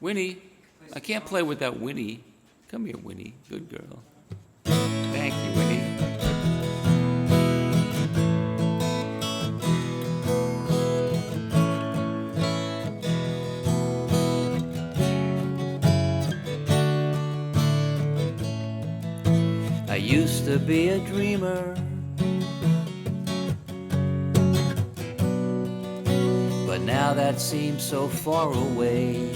Winnie, I can't play without Winnie. Come here, Winnie. Good girl. Thank you, Winnie. I used to be a dreamer, but now that seems so far away.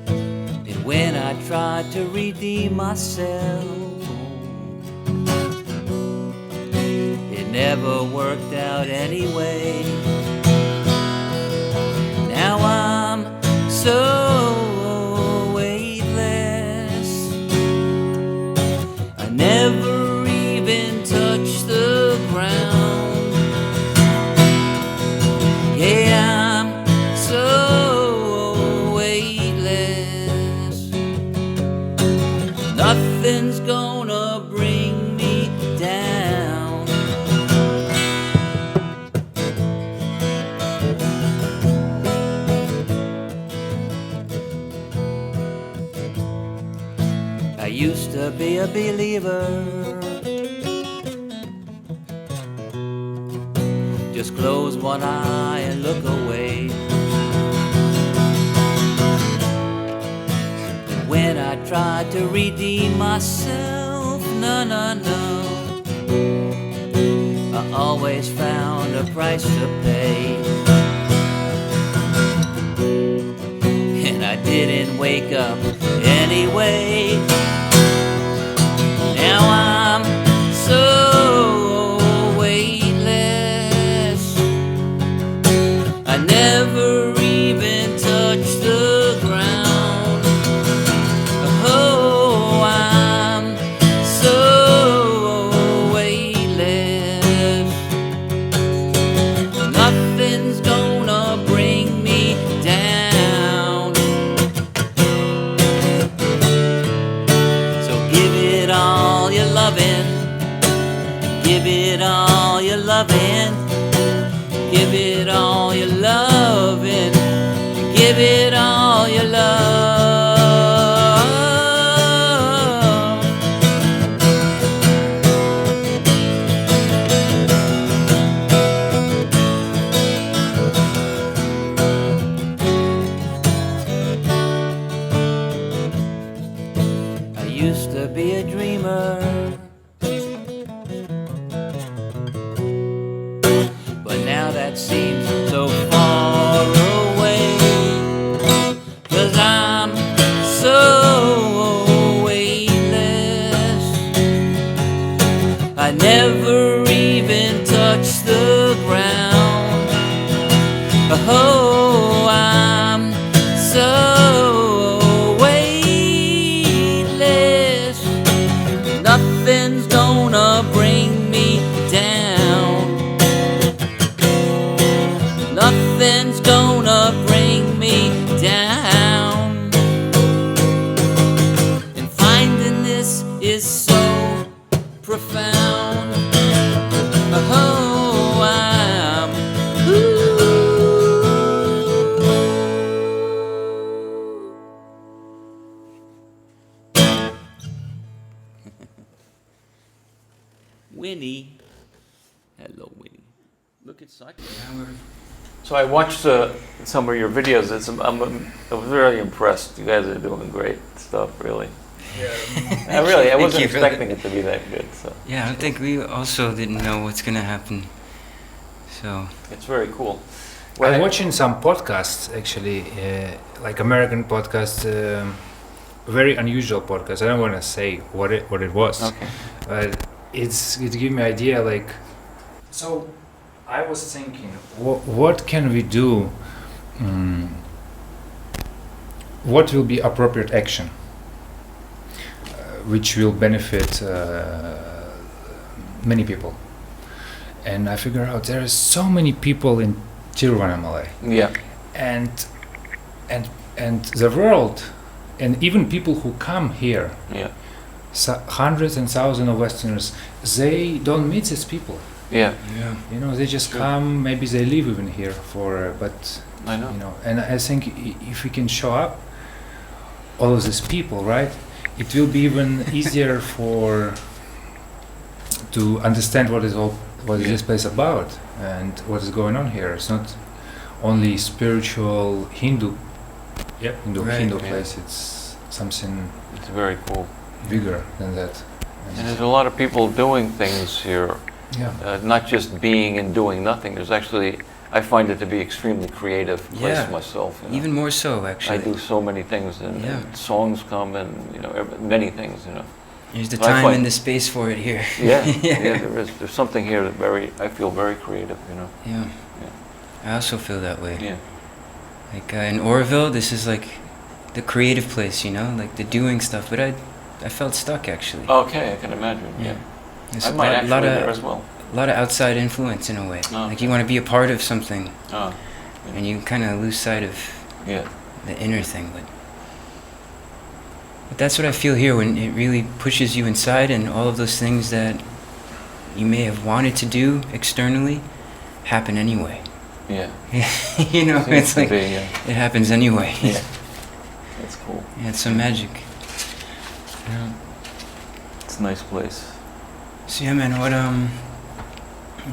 And when I tried to redeem myself, it never worked out anyway. Now I'm so weightless, I never even touched the ground. Yeah, I'm so weightless, nothing's gonna bring me down. I used to be a believer, just close one eye and look away. And when I tried to redeem myself, no, I always found a price to pay. And I didn't wake up anyway. Now I'm so weightless, I never even touched the ground. Oh, I'm so weightless, nothing's gonna bring me down. So give it all your loving, give it all your loving, give it all your loving, give it all your love. I used to be a dreamer, but now that seems so far away. 'Cause I'm so weightless, I never even touched the ground. Oh, I'm so weightless, nothing's gonna bring me down. Nothing's gonna bring me down. And finding this is so profound. Oh, I'm Winnie. Hello, Winnie. Look at Cycle. So I watched some of your videos. I was really impressed. You guys are doing great stuff, really. Yeah. I wasn't you. expecting it to be that good. So Yeah, I think we also didn't know what's gonna happen. So it's very cool. I'm watching some podcasts actually, like American podcasts, very unusual podcasts. I don't want to say what it was, Okay. but it gave me idea like. So, I was thinking, what can we do? What will be appropriate action, which will benefit many people? And I figure out there are so many people in Tiruvannamalai, Yeah. and the world, and even people who come here, Yeah. hundreds and thousands of Westerners, they don't meet these people. Yeah. You know, they just Sure. come. Maybe they live even here for, but I know. You know, and I think if we can show up all of these people, right, it will be even easier to understand what is this place about and what is going on here. It's not only spiritual Hindu Right. place. It's something It's very cool. bigger than that. And there's a lot of people doing things here, Yeah. not just being and doing nothing. There's actually, I find it to be extremely creative place Yeah. myself. You know? Even more so, I actually. do so many things, and, Yeah. and songs come, and many things. There's the So I time find- and the space for it here. Yeah, yeah. There is. There's something here that I feel very creative. Yeah. I also feel that way. Yeah. Like in Oroville, this is like the creative place, like the doing stuff. But I felt stuck actually. Okay, I can imagine. Yeah. There's I a might lot, actually lot there of as well. outside influence in a way. Oh, Like you want to be a part of something, Oh, and you kind of lose sight of yeah. the inner thing. But that's what I feel here when it really pushes you inside, and all of those things that you may have wanted to do externally happen anyway. Yeah. It's Seems to like be, yeah. it happens anyway. Yeah. That's cool. Yeah, it's some magic. Yeah. It's a nice place. So yeah, man, what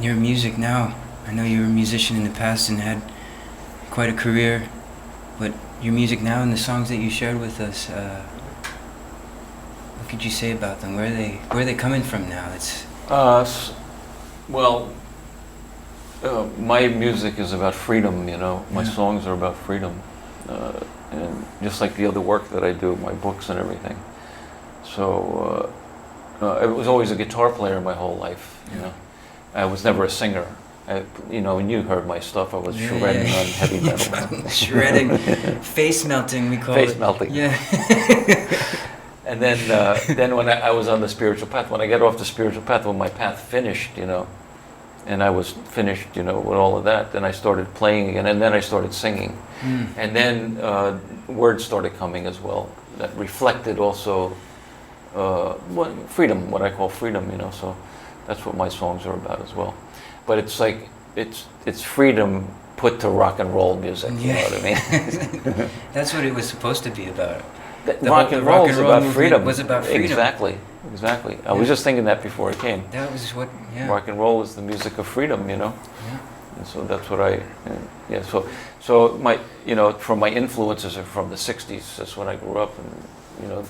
your music now? I know you were a musician in the past and had quite a career, but your music now and the songs that you shared with us, what could you say about them? Where are they coming from now? It's Well, my music is about freedom. My Yeah. songs are about freedom, and just like the other work that I do, my books and everything. So I was always a guitar player my whole life. I was never a singer. When you heard my stuff, I was shredding on heavy metal. shredding, face melting, we call Face it. melting. Yeah. And then when I was on the spiritual path, when I got off the spiritual path, when my path finished, and I was finished, with all of that, then I started playing again, and then I started singing. Mm. And then words started coming as well that reflected also freedom, what I call freedom, so that's what my songs are about as well. But it's like, it's freedom put to rock and roll music, you know what I mean? That's what it was supposed to be about. Rock and roll is about movement freedom. was about freedom. Exactly. I was just thinking that before I came. That was what, yeah. Rock and roll is the music of freedom, Yeah. And so that's what so my, from my influences are from the 60s. That's when I grew up, and,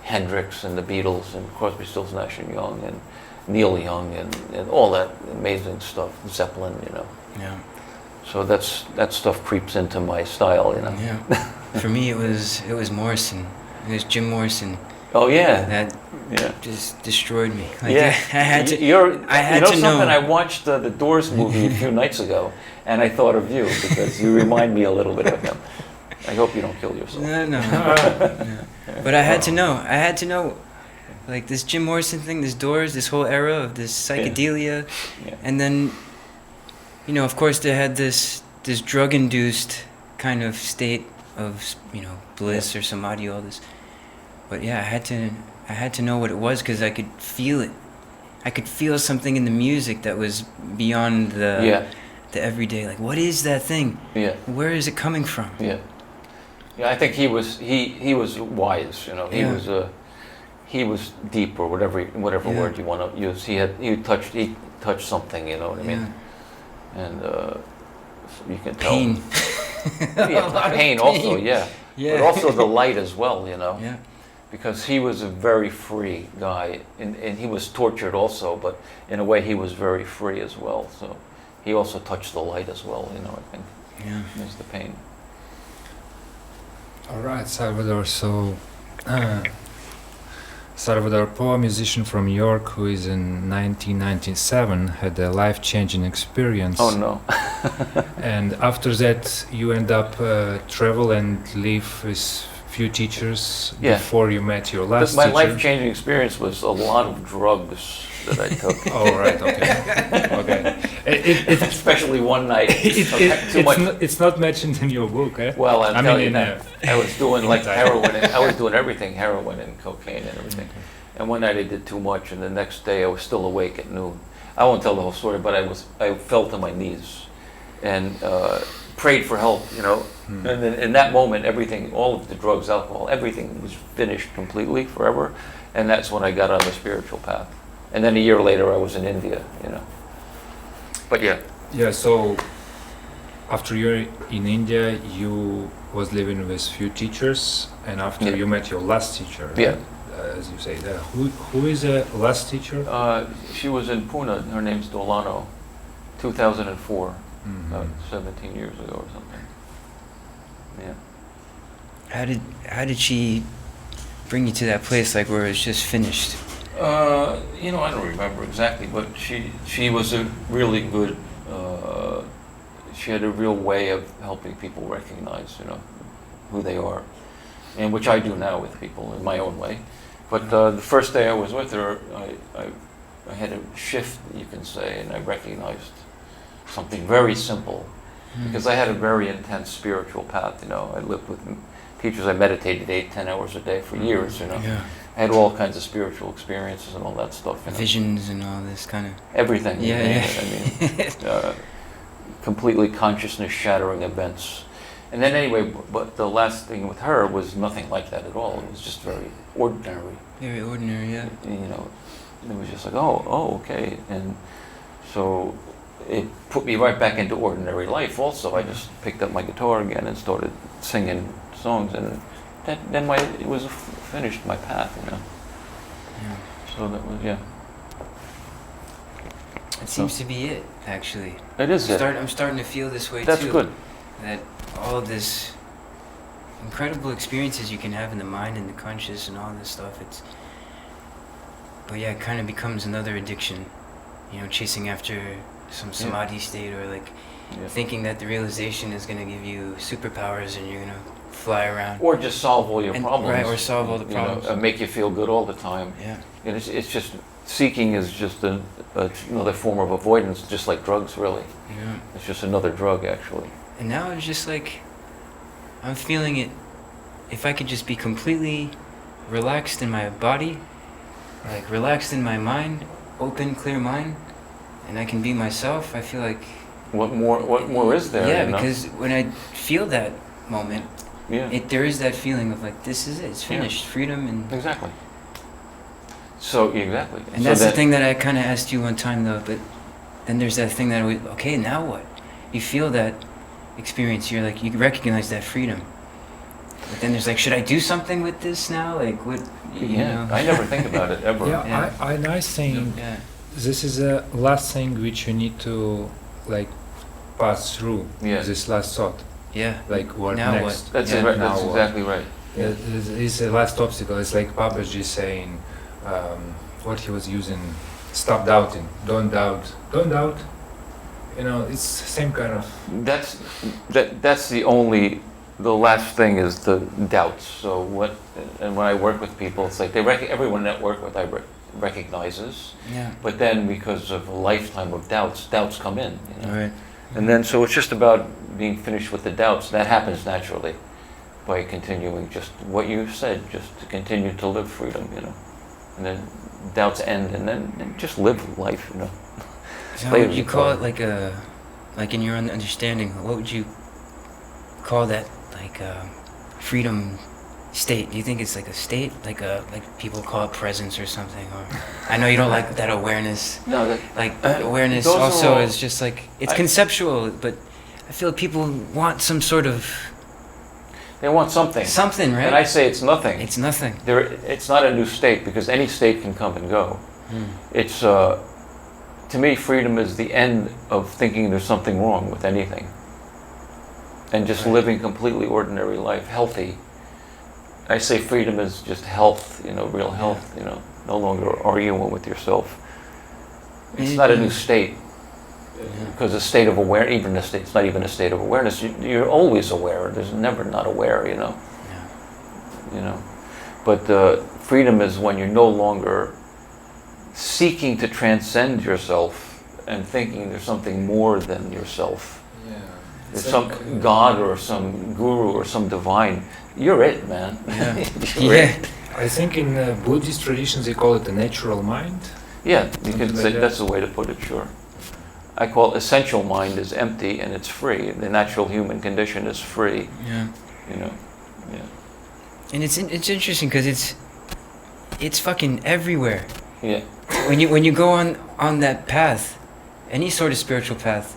Hendrix and the Beatles and Crosby, Stills, Nash and Young and Neil Young and all that amazing stuff, Zeppelin, Yeah. So that stuff creeps into my style, Yeah. For me, it was Morrison. It was Jim Morrison. Oh yeah. That Yeah. just destroyed me. Like, Yeah, I had to. I had you know to something. know. I watched the Doors movie a few nights ago, and I thought of you because you remind me a little bit of him. I hope you don't kill yourself. No. But I had to know. I had to know. Like this Jim Morrison thing, this Doors, this whole era of this psychedelia, Yeah. and then, of course, they had this drug-induced kind of state of bliss or samadhi, all this. But yeah, I had to know what it was because I could feel it. I could feel something in the music that was beyond the everyday. Like, what is that thing? Yeah. Where is it coming from? Yeah. Yeah, I think he was wise. He was deep, or whatever word you want to use. He touched something. You know what I mean? And you can tell. Pain. Yeah, pain also. Yeah. Yeah. But also the light as well. Yeah. Because he was a very free guy, and he was tortured also, but in a way he was very free as well. So he also touched the light as well. I think. Yeah. There's the pain. All right, Salvador. So, Salvadore Poe, a musician from York, who is in 1997, had a life-changing experience. Oh no. And after that, you end up travel and live with few teachers before you met your last My teacher. life-changing experience was a lot of drugs that I took. Oh, right, okay. Okay. Especially one night. Too much. It's not mentioned in your book, eh? Well, I'm telling you in, that. I was doing like heroin. I was doing everything, heroin and cocaine and everything. And one night I did too much, and the next day I was still awake at noon. I won't tell the whole story, but I fell to my knees and prayed for help, you know. And then in that moment, everything, all of the drugs, alcohol, everything was finished completely forever. And that's when I got on the spiritual path. And then a year later, I was in India, you know. But yeah. Yeah, so after you're in India, you was living with few teachers, and after Yeah. you met your last teacher, Yeah. as you say, who is the last teacher? She was in Pune. Her name's Solana, 2004, Mhm. about 17 years ago or something. Yeah. How did she bring you to that place, like where it's just finished? You know, I don't remember exactly, but she was a really good. She had a real way of helping people recognize, you know, who they are, and which I do now with people in my own way. But the first day I was with her, I had a shift, you can say, and I recognized something very simple, because I had a very intense spiritual path. You know, I lived with teachers. I meditated 8-10 hours a day for years. You know, Yeah. I had all kinds of spiritual experiences and all that stuff. You know? Visions and all this kind of. Everything. Yeah, you yeah. name it. I mean, completely consciousness-shattering events. And then anyway, but the last thing with her was nothing like that at all. It was just very ordinary. Very ordinary, yeah. You know, it was just like, oh, okay. And so it put me right back into ordinary life also. I just picked up my guitar again and started singing songs, and then it was finished, my path, you know. Yeah. So that was, yeah. It seems to be it, actually. It is it. I'm starting to feel this way That's too. good. That all of this incredible experiences you can have in the mind and the conscious and all this stuff, but yeah, it kind of becomes another addiction, you know, chasing after some samadhi state, or like thinking that the realization is going to give you superpowers and you're going to fly around. Or just solve all your problems. Right, or solve all the you know, problems. and make you feel good all the time. Yeah. And it's just, seeking is just another form of avoidance, just like drugs, really. Yeah. It's just another drug, actually. And now it's just like, I'm feeling it, if I could just be completely relaxed in my body, like relaxed in my mind, open, clear mind, and I can be myself, I feel like... What more is there? Yeah, you know? because when I feel that moment, Yeah. there is that feeling of like, this is it, it's finished, freedom, and... Exactly. So, exactly. And so that's the thing that I kind of asked you one time though, but then there's that thing that, okay, now what? You feel that experience, you're like, you recognize that freedom. But then there's like, should I do something with this now? Like, what, you know? I never think about it, ever. Yeah, I think Yeah. this is the last thing which you need to like pass through. Yeah. This last thought, Yeah. like what Now what? next? That's, Yeah. right, Now that's what? exactly right. Yeah, it's the last obstacle. It's like Papaji saying what he was using. Stop doubting. Don't doubt. Don't doubt. You know, it's same kind of. That's the last thing is the doubts. So and when I work with people, it's like everyone that I work with recognizes, Yeah. but then because of a lifetime of doubts come in. You know? All right. And then so it's just about being finished with the doubts. That happens naturally by continuing just what you said, just to continue to live freedom, you know. And then doubts end, and then just live life, you know. So how Later would you you call call it, like in your understanding, what would you call that, like freedom state? Do you think it's like a state, like people call it presence or something? Or I know you don't like that awareness. No, Like awareness those are also all- is just like, it's conceptual, but I feel people want some sort of they want something. something, right? And I say it's nothing. It's nothing. It's not a new state, because any state can come and go. It's to me, freedom is the end of thinking there's something wrong with anything, and just living completely ordinary life, healthy. I say freedom is just health, you know, real health. You know, no longer arguing with yourself. It's not a new state, because a state of awareness, even a state, it's not even a state of awareness. You're always aware. There's never not aware. You know. Yeah. You know, but freedom is when you're no longer seeking to transcend yourself and thinking there's something more than yourself. Yeah. There's some God or some guru or some divine. You're it, man. Yeah. You're Yeah. it. I think in Buddhist traditions they call it the natural mind. Yeah, you Something could like say that. that's the way to put it, sure. I call essential mind is empty and it's free. The natural human condition is free. Yeah. You know. Yeah. And it's interesting because it's fucking everywhere. Yeah. When you go on that path, any sort of spiritual path,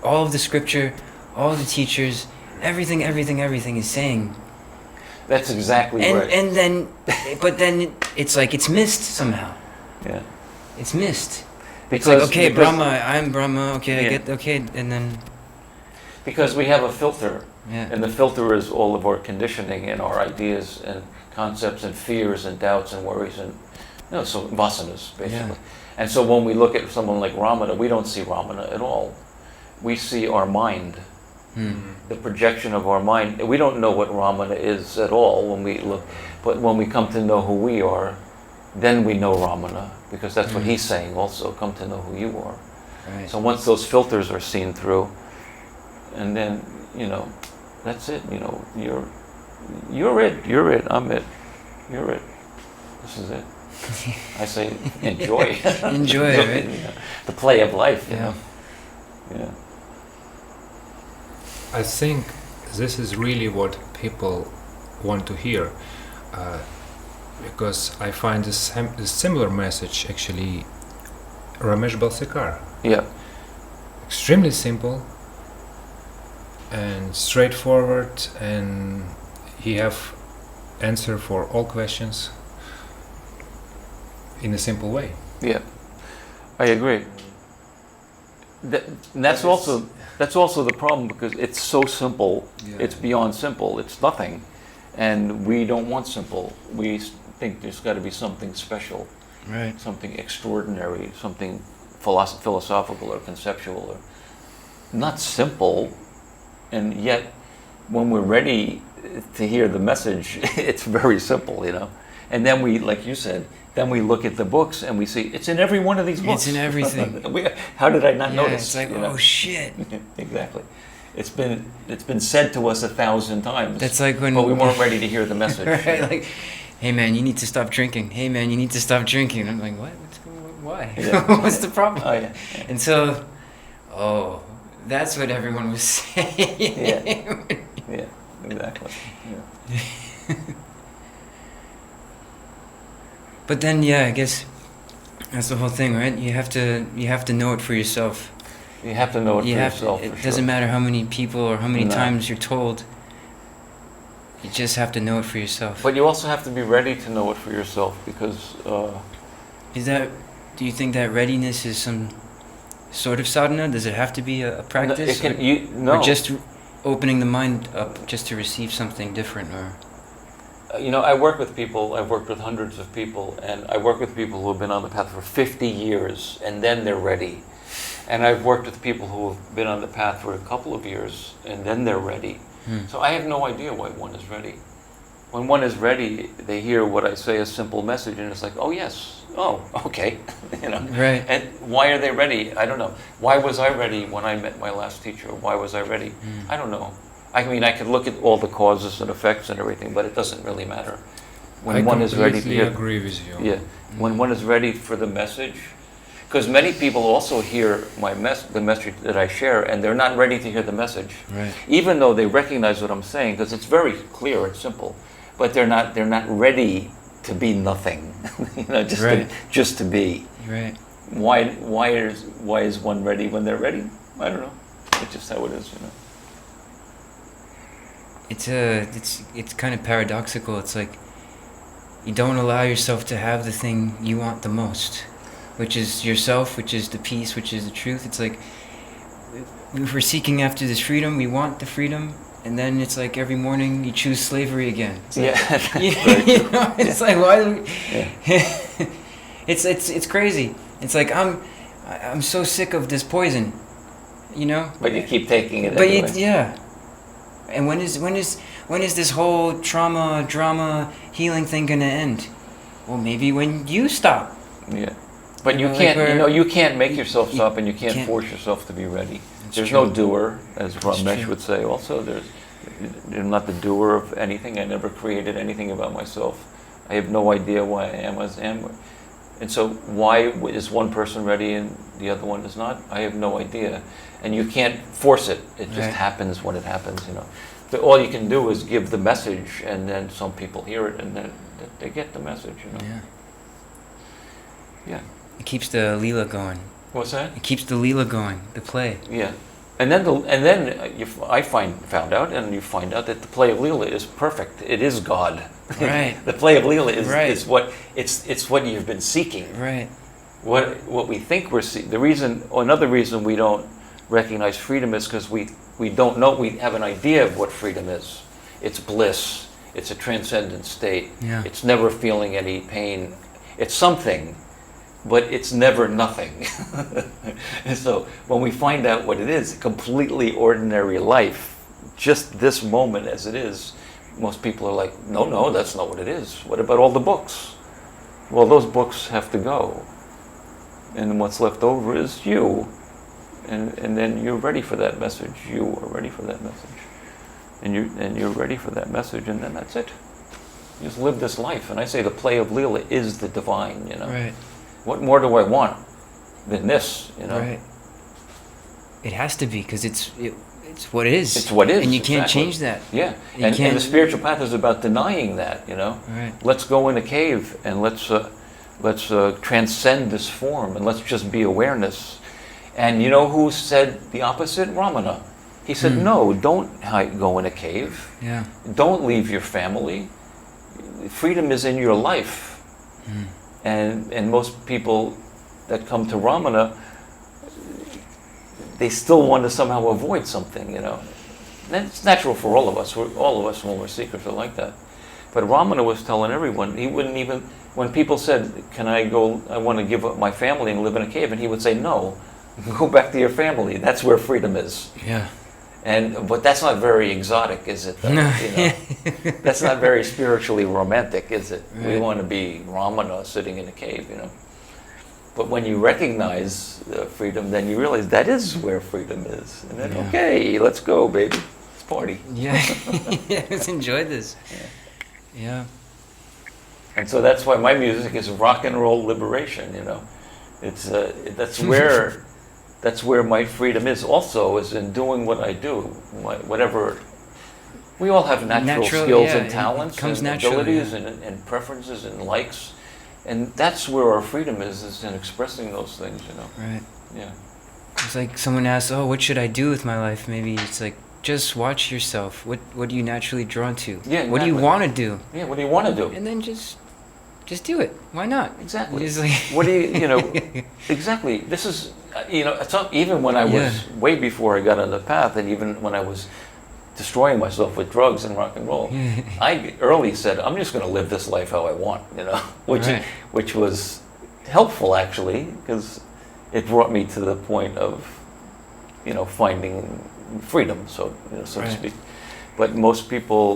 all of the scripture, all the teachers, everything is saying. That's exactly right. And then, but then it's like it's missed somehow. Yeah. It's missed. Because, It's like, okay, because- Brahma, I'm Brahma, okay, Yeah. I get, okay, and then, Because we have a filter, yeah. and the filter is all of our conditioning and our ideas and concepts and fears and doubts and worries and, so vasanas, basically. Yeah. And so when we look at someone like Ramana, we don't see Ramana at all. We see our mind, the projection of our mind. We don't know what Ramana is at all when we look, but when we come to know who we are, then we know Ramana, because that's what he's saying also, come to know who you are. Right. So once those filters are seen through, and then, that's it, you're it, I'm it, you're it, this is it. I say, enjoy. Enjoy, right? The play of life, Yeah. Yeah. I think this is really what people want to hear, because I find a similar message actually Ramesh Balsekar. Yeah. Extremely simple and straightforward, and he have answer for all questions in a simple way. Yeah, I agree. That's also the problem, because it's so simple. Yeah. It's beyond simple. It's nothing, and we don't want simple. We think there's got to be something special, Right. something extraordinary, something philosophical or conceptual, or not simple. And yet, when we're ready to hear the message, it's very simple, And then we, like you said, then we look at the books and we see it's in every one of these books. It's in everything. How did I not Yeah, notice? it's like, oh shit. Exactly. It's been said to us 1,000 times. That's like when. But we weren't ready to hear the message. Right, like, hey man, you need to stop drinking. Hey man, you need to stop drinking. I'm like, what? Why? Yeah. What's the problem? Oh yeah. And so, that's what everyone was saying. Yeah. Exactly. Yeah. But then, yeah, I guess that's the whole thing, right? You have to know it for yourself. You have to know it for yourself. It for doesn't sure. matter how many people or how many No. times you're told. You just have to know it for yourself. But you also have to be ready to know it for yourself, because Do you think that readiness is some sort of sadhana? Does it have to be a practice? Or just opening the mind up just to receive something different, or? I work with people, I've worked with hundreds of people, and I work with people who have been on the path for 50 years, and then they're ready. And I've worked with people who have been on the path for a couple of years, and then they're ready. So I have no idea why one is ready. When one is ready, they hear what I say, a simple message, and it's like, oh yes, oh, okay. Right. And why are they ready? I don't know. Why was I ready when I met my last teacher? Why was I ready? I don't know. I mean, I could look at all the causes and effects and everything, but it doesn't really matter. When one is ready to I hear, agree with you. yeah, when one is ready for the message, because many people also hear the message that I share, and they're not ready to hear the message, Right. even though they recognize what I'm saying, because it's very clear, it's simple, but they're not ready to be nothing, just to be. Right. Why is one ready when they're ready? I don't know. It's just how it is, It's kind of paradoxical. It's like you don't allow yourself to have the thing you want the most, which is yourself, which is the peace, which is the truth. It's like if we're seeking after this freedom, we want the freedom, and then it's like every morning you choose slavery again. It's like, it's like why? Do we, it's crazy. It's like I'm so sick of this poison, But you keep taking it But anyway. And when is this whole trauma, drama, healing thing gonna end? Well, maybe when you stop. Yeah. But you like can't, you can't make yourself stop, and you can't can't- force yourself to be ready. That's There's true. no doer, as Ramesh true. would say also. I'm not the doer of anything. I never created anything about myself. I have no idea why I am as I am. And so why is one person ready and the other one is not? I have no idea. And you can't force it. It just Right. happens when it happens, you know. But all you can do is give the message, and then some people hear it, and then they get the message, you know. Yeah. Yeah. It keeps the Leela going. What's that? It keeps the Leela going, the play. Yeah. And then I found out, and you find out that the play of Leela is perfect. It is God. Right. The play of Leela is, Right. is what it's what you've been seeking. Right. What we think we're seeking. Another reason we don't recognize freedom is because we don't know. We have an idea of what freedom is. It's bliss. It's a transcendent state. Yeah. It's never feeling any pain. It's something, but it's never nothing. And so when we find out what it is, completely ordinary life, just this moment as it is, most people are like, no, that's not what it is. What about all the books? Well, those books have to go. And what's left over is you. And then you're ready for that message. You are ready for that message. And you're ready for that message, and then that's it. You just live this life. And I say the play of Leela is the divine, you know. Right. What more do I want than this, you know? Right. It has to be, because it's what it is. It's what is. And you can't exactly. change that. Yeah. You And can't- the spiritual path is about denying that, you know. Right. Let's go in a cave and let's transcend this form, and let's just be awareness. And you know who said the opposite? Ramana. He said, no, don't go in a cave. Yeah. Don't leave your family. Freedom is in your life. And most people that come to Ramana, they still want to somehow avoid something, you know. And it's natural for all of us. All of us, when we're seekers, are like that. But Ramana was telling everyone, he wouldn't even, when people said, I want to give up my family and live in a cave, and he would say, no, go back to your family. That's where freedom is. Yeah. But that's not very exotic, is it? Though, No. you know? That's not very spiritually romantic, is it? We Right. want to be Ramana sitting in a cave, you know. But when you recognize freedom, then you realize that is where freedom is. And then, Yeah. okay, let's go, baby. Let's party. Yeah. Yeah. Let's enjoy this. Yeah. And so that's why my music is rock and roll liberation, you know. It's that's where my freedom is also, is in doing what I do. Whatever, we all have natural skills yeah, and it talents comes and naturally, abilities yeah. and preferences and likes. And that's where our freedom is in expressing those things, you know. Right. Yeah. It's like someone asks, "Oh, what should I do with my life?" Maybe it's like, just watch yourself. What are you naturally drawn to? Yeah, What do you exactly. want to do? Yeah, what do you want to do? And then just do it. Why not? Exactly. It's like What do you know, exactly. This is, it's not, even when I was, Yeah. way before I got on the path, and even when I was destroying myself with drugs and rock and roll, I early said, I'm just going to live this life how I want, you know, Right. which was helpful, actually, because it brought me to the point of, finding freedom, so to Right. speak. But most people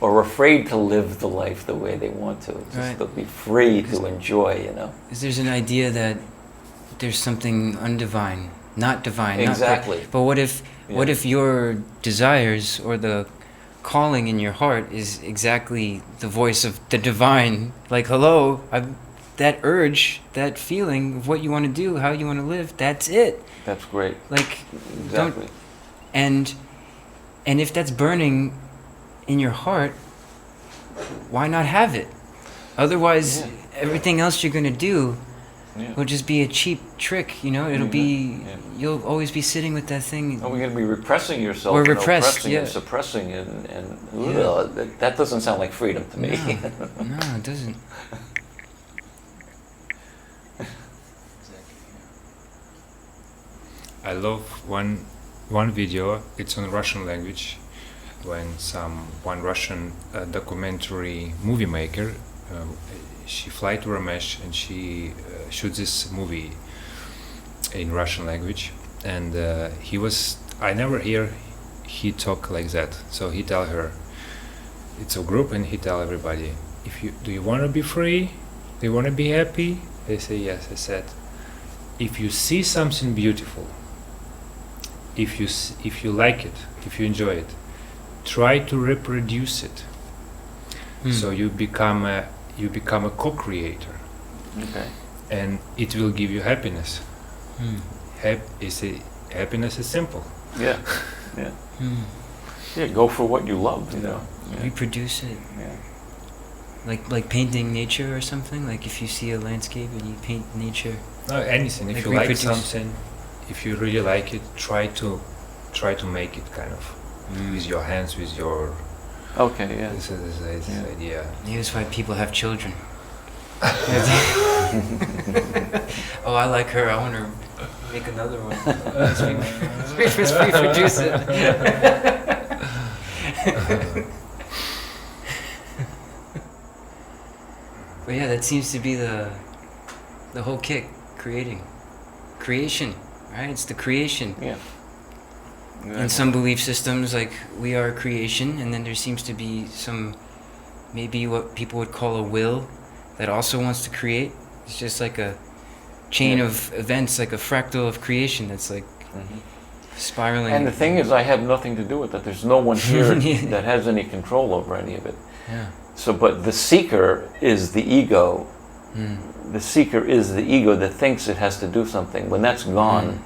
are afraid to live the life the way they want to. Just Right. to be free to enjoy, you know. Is there's an idea that there's something undivine, not divine. Exactly. But what if your desires or the calling in your heart is exactly the voice of the divine? Like, hello, that urge, that feeling of what you want to do, how you want to live, that's it. That's great. Like, Exactly. and if that's burning in your heart, why not have it? Otherwise, Yeah. everything else you're going to do Yeah. will just be a cheap trick, It'll be, Yeah. you'll always be sitting with that thing. Oh, we're going to be repressing yourself. Or and repressed, oppressing yeah. and suppressing and Yeah. ugh, that doesn't sound like freedom to me. No, it doesn't. I love one video. It's on Russian language, when one Russian documentary movie maker, she fly to Ramesh and she shoots this movie in Russian language, and I never hear he talk like that. So he tell her, it's a group, and he tell everybody, do you want to be free? Do you want to be happy? They say yes. I said, if you see something beautiful, if you like it, if you enjoy it, try to reproduce it. So you become a co-creator. Okay. and it will give you happiness. Hmm. Happiness is simple. Yeah. Yeah. Hmm. Yeah. Go for what you love. You know. Yeah. Reproduce it. Yeah. Like painting nature or something. Like if you see a landscape and you paint nature. No, anything. If Like you like reproduce. something, if you really like it, try to make it kind of with your hands, with your. Okay. Yeah. This is the Yeah. idea. Maybe that's why people have children. Oh, I like her. I want to make another one. Let's reproduce it. But yeah, that seems to be the whole kick. Creation, right? It's the creation. Yeah. In some belief systems, like we are creation, and then there seems to be some, maybe what people would call a will that also wants to create. It's just like a chain Yeah. of events, like a fractal of creation that's like Mhm. spiraling. And the thing is, I have nothing to do with that. There's no one here Yeah. that has any control over any of it. Yeah. So, but the seeker is the ego. Mm. The seeker is the ego that thinks it has to do something. When that's gone,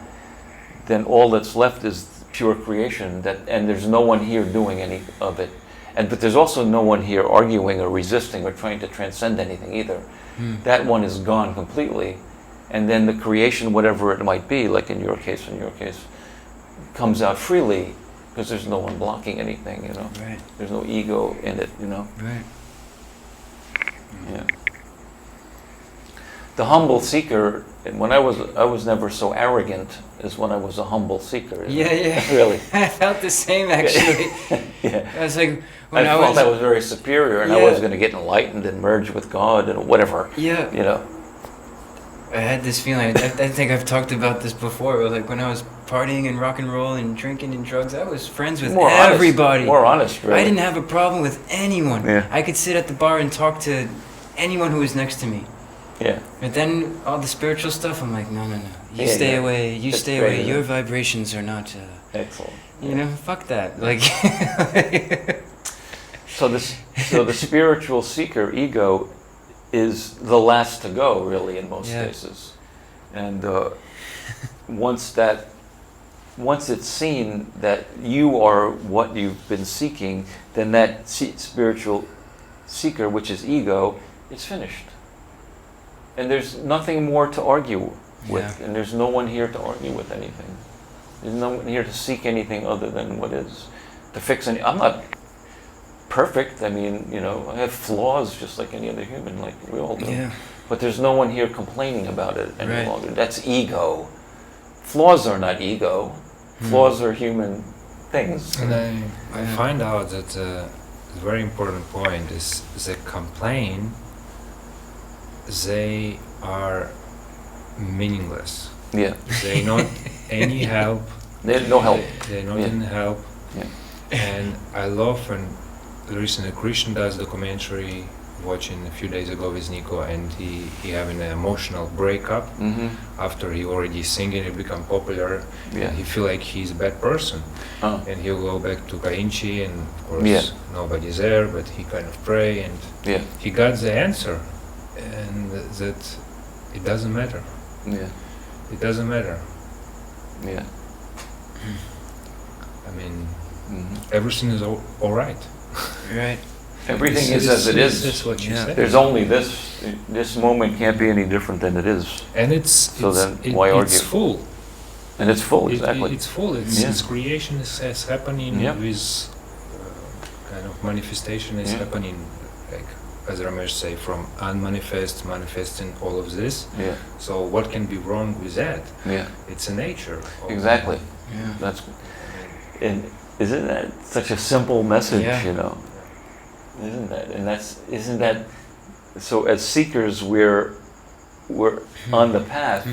then all that's left is pure creation. And there's no one here doing any of it. But there's also no one here arguing or resisting or trying to transcend anything either. Mm. That one is gone completely. And then the creation, whatever it might be, like in your case, comes out freely because there's no one blocking anything, you know. Right. There's no ego in it, you know. Right. Yeah. The humble seeker, and when I was never so arrogant as when I was a humble seeker. Yeah, yeah. Really. I felt the same actually. Yeah. I was like, I when felt I was very superior and I Yeah. was going to get enlightened and merge with God and whatever, yeah. you know. I had this feeling. I think I've talked about this before. But like when I was partying and rock and roll and drinking and drugs, I was friends with everybody. More honest, really. I didn't have a problem with anyone. Yeah. I could sit at the bar and talk to anyone who was next to me. Yeah. But then all the spiritual stuff, I'm like, no. You Yeah, stay yeah. away. You That's stay great, away. isn't Your it? vibrations are not. Excellent. You know, fuck that. Like. So the spiritual seeker ego is the last to go, really, in most Yeah. cases. And once it's seen that you are what you've been seeking, then that spiritual seeker, which is ego, is finished. And there's nothing more to argue with, Yeah. and there's no one here to argue with anything. There's no one here to seek anything other than what is, to fix any. I'm not perfect. I mean, you know, I have flaws just like any other human, like we all do. Yeah. But there's no one here complaining about it any Right. longer. That's ego. Flaws are not ego. Flaws are human things. And I find out that a very important point is the complaint, they are meaningless. Yeah. They not any help. There's no help. They not Yeah. any help. Yeah. And I love when recently Christian does documentary, watching a few days ago with Nico, and he having an emotional breakup Mm-hmm. after he already singing, he become popular. Yeah. He feel like he's a bad person. Oh. And he'll go back to Kainchi, and of course Yeah. nobody's there, but he kind of pray, and Yeah. he got the answer, and that it doesn't matter. Yeah. It doesn't matter. Yeah. I mean, Mm-hmm. everything is all right. Right. Everything is as it is. That's what you Yeah. said. There's only this. This moment can't be any different than it is, And it's So then why it's argue? full. and it's full. Exactly. It's full. Yeah. It's creation is happening Yeah. with kind of manifestation is Yeah. happening, like as Ramesh say, from unmanifest, manifesting all of this. Yeah. So what can be wrong with that? Yeah. It's a nature. of- Exactly. Yeah. That's. And isn't that such a simple message? Yeah. You know. Isn't that? And isn't that? So as seekers, we're on the path,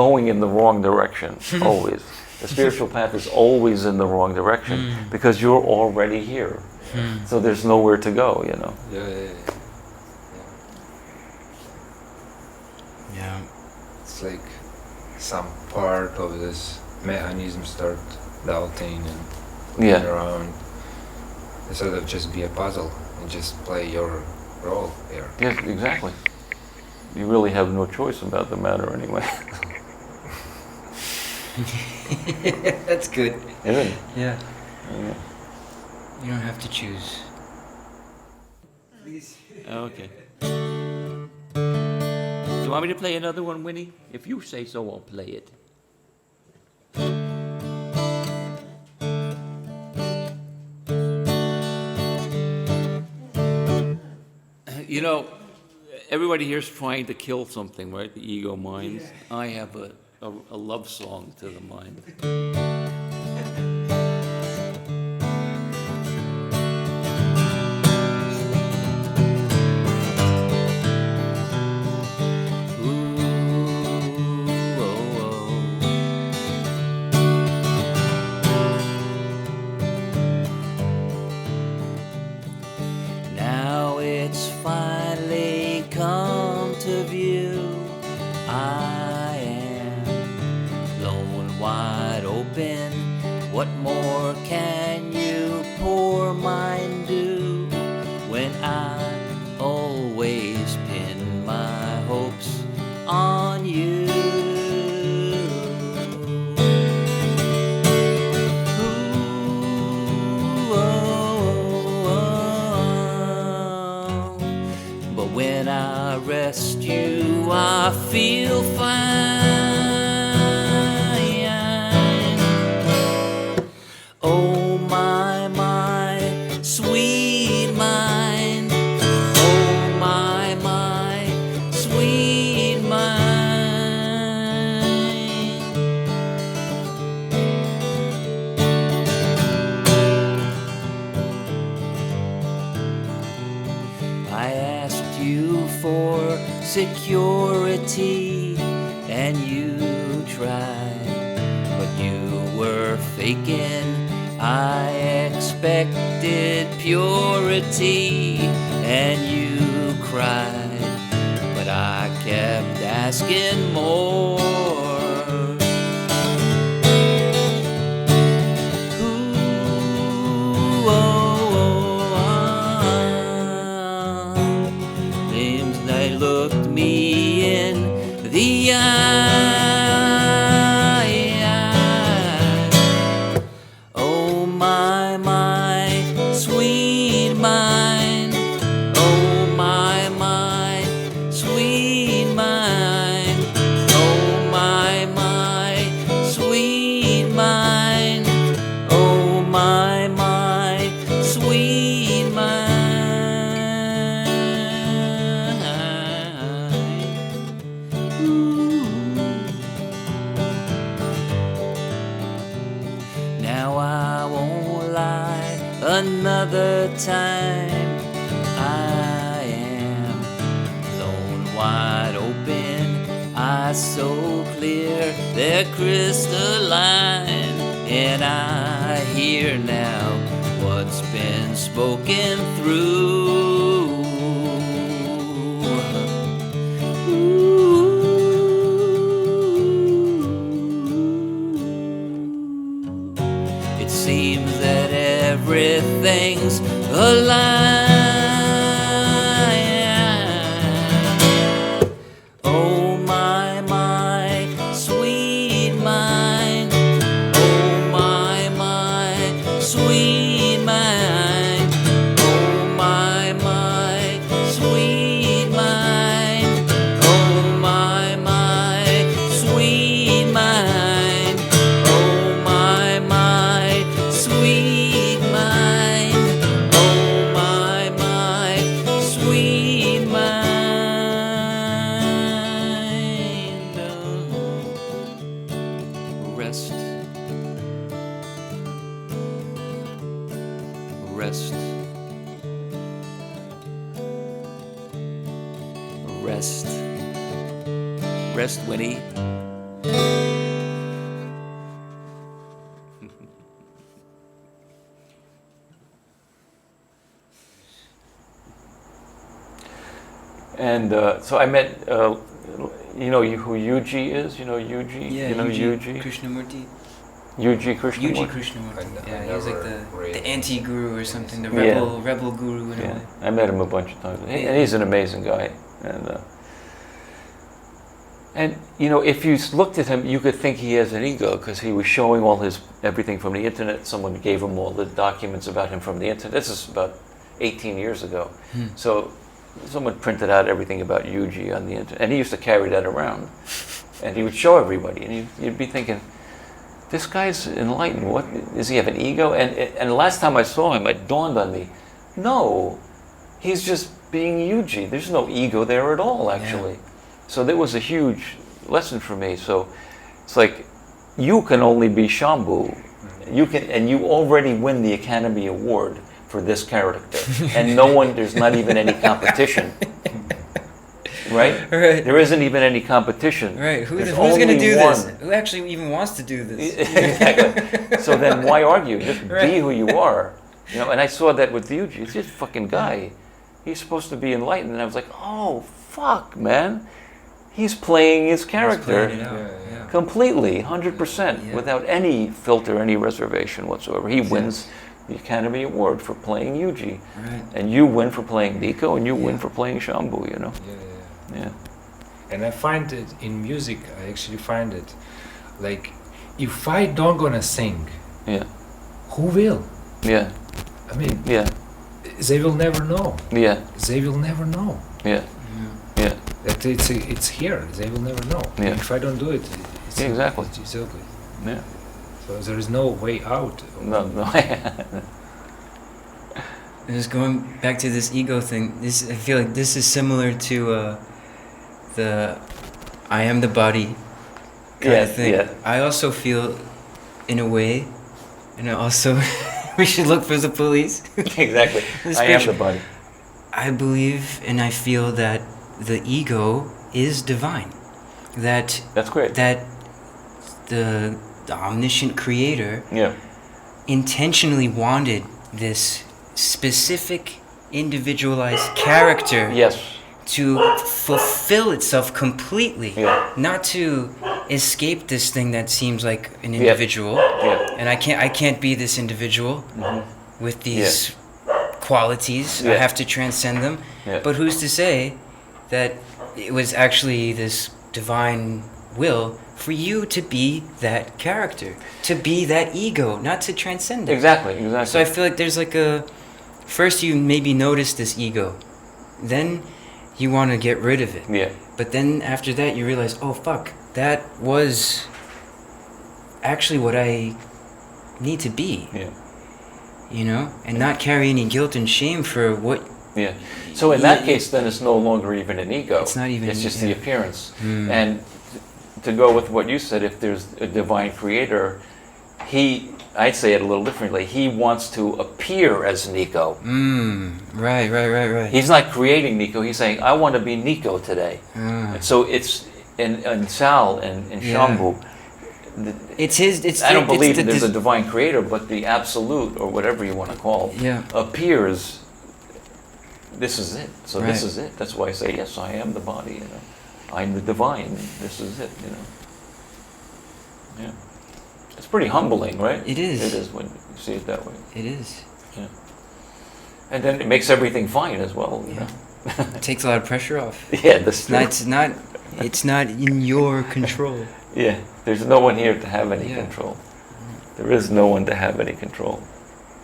going in the wrong direction always. The spiritual path is always in the wrong direction because you're already here. So there's nowhere to go, you know. Yeah. Yeah. It's like some part of this mechanism start doubting and Yeah. around instead of just be a puzzle and just play your role here. Yes, exactly. you really have no choice about the matter anyway. That's good. Isn't it? Yeah. Yeah. You don't have to choose. Okay. Do you want me to play another one, Winnie? If you say so, I'll play it. You know, everybody here's trying to kill something, right? The ego mind. I have a love song to the mind. Now it's finally come to view. I am blown wide open. What more can you poor mind do when I always pin my hopes on you? When I rest you, I feel fine. Oh my, sweet mind. Oh my, sweet mind. I asked you for security and you tried, but you were faking. I expected purity and you cried, but I kept asking more. Ooh, they looked me in the eye. Oh my, sweet mind. Oh my, sweet mind. Oh my, sweet mind. Oh my, sweet mind. Now I won't lie another time. I am blown wide open, eyes so clear they're crystalline, and I hear now what's been spoken through. It seems that everything's aligned. Oh my, sweet mind. Oh my, sweet mind. Oh my, sweet mind. Oh my, sweet mind. Oh my, sweet mind. Oh my, sweet mind. Rest, rest, rest, rest, Winnie. And so I met, you know who Yuji is? You know Yuji? Yeah, you know Yuji? Krishnamurti. Yuji Krishnamurti? Yuji Krishnamurti. Yeah, he's like really the anti-guru or something, the Yeah. rebel guru in a Yeah, way. I met him a bunch of times. And he's an amazing guy. And And you know, if you looked at him, you could think he has an ego because he was showing all his everything from the internet. Someone gave him all the documents about him from the internet. This is about 18 years ago. So someone printed out everything about Yuji on the internet, and he used to carry that around, and he would show everybody, and you'd be thinking, this guy's enlightened. What does he have an ego? And the last time I saw him, it dawned on me, no, he's just being Yuji. There's no ego there at all, actually. Yeah. So that was a huge lesson for me. So it's like, you can only be Shambhu. You can, and you already win the Academy Award for this character. And no one, there's not even any competition. Right? Right. There isn't even any competition. Right. Who's There's going to only do one. this? Who actually even wants to do this? Exactly. So then why argue? Just Right. be who you are. You know, and I saw that with Yuji. He's just a fucking guy. He's supposed to be enlightened. And I was like, oh, fuck, man. He's playing his character Playing it out. Yeah. completely, 100%, Yeah. without any filter, any reservation whatsoever. He wins the Academy Award for playing Yuji. Right. And you win for playing Nico, and you win Yeah. for playing Shambhu, you know? Yeah. And I find it in music, I actually find it, like, if I don't gonna sing, Yeah. who will? Yeah. I mean, Yeah. they will never know. Yeah. They will never know. Yeah. Yeah. That it's here. They will never know. Yeah. If I don't do it, it's Yeah, exactly. It's ugly. Yeah. So there is no way out. No, no. Just going back to this ego thing, I feel like this is similar to the I am the body kind Yeah, of thing. yeah. I also feel, in a way, and I also, we should look for the police. Exactly. This I am picture. the body. I believe and I feel that the ego is divine. That That's great. the omniscient creator Yeah. intentionally wanted this specific individualized character Yes. to fulfill itself completely, Yeah. not to escape this thing that seems like an Yeah. individual. Yeah. And I can't be this individual with these qualities. I Yeah. have to transcend them. Yeah. But who's to say that it was actually this divine will for you to be that character, to be that ego, not to transcend it. Exactly. Exactly. So I feel like there's like first you maybe notice this ego, then you want to get rid of it. Yeah. But then after that you realize, oh fuck, that was actually what I need to be, Yeah. you know? And not carry any guilt and shame for what... Yeah. So in that case, then it's no longer even an ego. It's not even- It's just the yeah. appearance. And to go with what you said, if there's a divine creator, I'd say it a little differently. He wants to appear as Nico. Right. He's not creating Nico. He's saying, I want to be Nico today. Ah. So it's in Sal and Yeah. Shambhu. It's his... I don't believe that there's a divine creator, but the absolute, or whatever you want to call it, Yeah. appears. This is it. So this Right. is it. That's why I say, yes, I am the body. You know, I'm the divine. This is it. You know. Yeah. It's pretty humbling, right? It is. It is when you see it that way. It is. Yeah. And then it makes everything fine as well. You know. It takes a lot of pressure off. Yeah. That's true. It's not in your control. Yeah. There's no one here to have any Yeah. control. There is no one to have any control.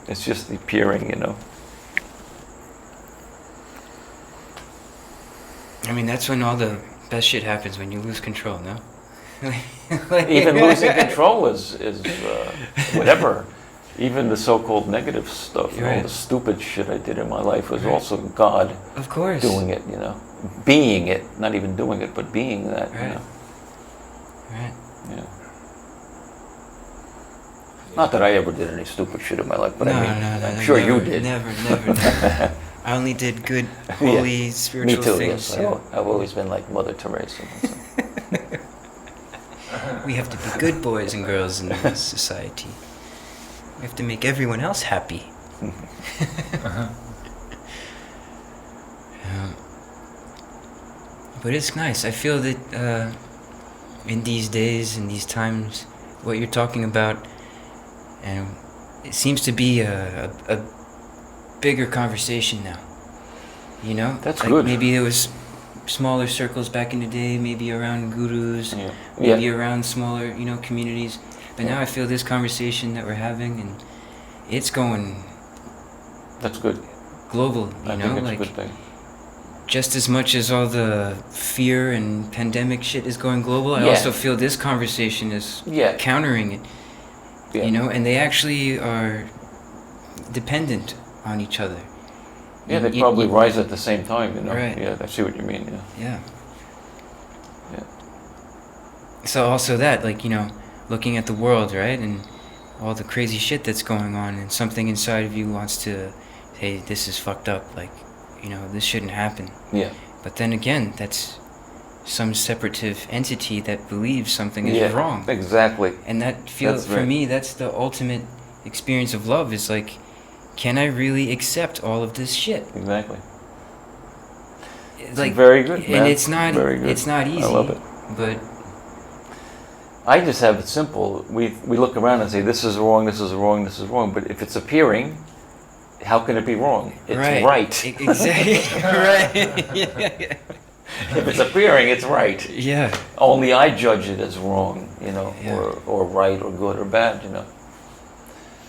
It's just the appearing, you know. I mean, that's when all the best shit happens, when you lose control, no? Even losing control is whatever. Even the so-called negative stuff, all Right. the stupid shit I did in my life was also God Of course. doing it, you know. Being it, not even doing it, but being that, you Right. know. Right. Yeah. Not that I ever did any stupid shit in my life, but No, I mean, no, I'm sure never, you did. Never. I only did good, holy, Me spiritual too, things. yes. Yeah. I've always been like Mother Teresa. We have to be good boys and girls in this society. We have to make everyone else happy. Yeah. But it's nice. I feel that in these days, in these times, what you're talking about, and it seems to be a bigger conversation now. You know, That's like good. Maybe it was smaller circles back in the day, maybe around gurus, Yeah. maybe Yeah. around smaller, communities. But now I feel this conversation that we're having, and it's going That's good. global, I think it's like a good thing. just as much as all the fear and pandemic shit is going global, I Yeah. also feel this conversation is Yeah. countering it, Yeah. and they actually are dependent on each other. Yeah, they You- probably you- rise at the same time, Right. Yeah, I see what you mean, yeah. Yeah. Yeah. So also that, like, looking at the world, right, and all the crazy shit that's going on, and something inside of you wants to, hey, this is fucked up, like, this shouldn't happen. Yeah. But then again, that's some separative entity that believes something is Yeah, wrong. exactly. And that feels, That's for right. me, that's the ultimate experience of love, is like, can I really accept all of this shit? Exactly. It's like, very good, and man. it's not, Very good. it's not easy. I love it. But I just have it simple. We look around and say, this is wrong, this is wrong, this is wrong. But if it's appearing, how can it be wrong? It's right. Exactly. Right. If it's appearing, it's right. Yeah. Only I judge it as wrong, Yeah. or right, or good, or bad,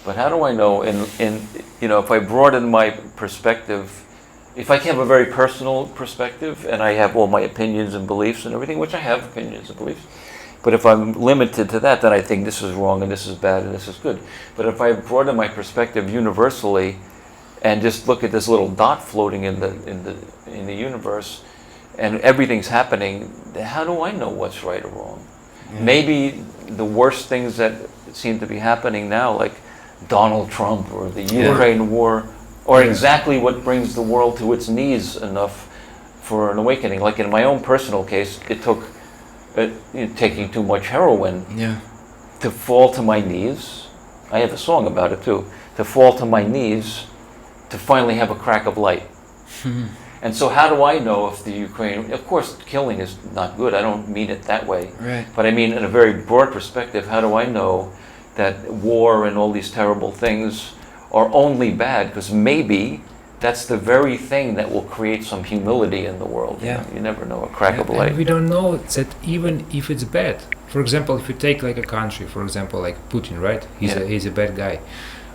But how do I know? If I broaden my perspective, if I have a very personal perspective, and I have all my opinions and beliefs and everything, which I have opinions and beliefs, but if I'm limited to that, then I think this is wrong and this is bad and this is good. But if I broaden my perspective universally, and just look at this little dot floating in the universe, and everything's happening, how do I know what's right or wrong? Yeah. Maybe the worst things that seem to be happening now, like Donald Trump or the Ukraine war, are exactly what brings the world to its knees enough for an awakening. Like in my own personal case, it took taking too much heroin Yeah. to fall to my knees. I have a song about it too. To fall to my knees, to finally have a crack of light. And so how do I know if the Ukraine, of course killing is not good, I don't mean it that way. Right. But I mean in a very broad perspective, how do I know that war and all these terrible things are only bad? Because maybe that's the very thing that will create some humility in the world. Yeah. You never know, a crack of light. And we don't know that even if it's bad. For example, if you take like a country, for example, like Putin, right? He's a bad guy.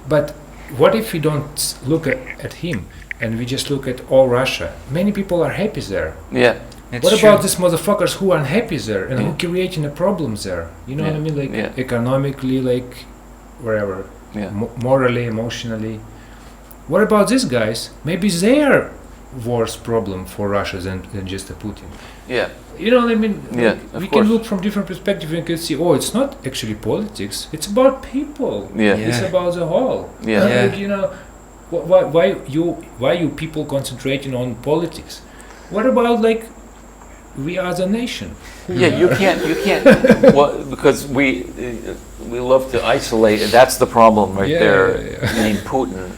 But what if we don't look at him and we just look at all Russia? Many people are happy there. Yeah. That's What true. about these motherfuckers who are unhappy there and who creating the problems there? You know what I mean? Like economically, like wherever, Yeah. morally, emotionally. What about these guys? Maybe they are worse problem for Russia than just a Putin. Yeah. You know what I mean? Yeah, Like, of we course. can look from different perspectives and can see, oh, it's not actually politics. It's about people. Yeah. Yeah. It's about the whole. Yeah. Like, why you people concentrating on politics? What about like we as a nation? Yeah, you can't, well, because we love to isolate, that's the problem right Yeah, there. yeah. I mean, Putin.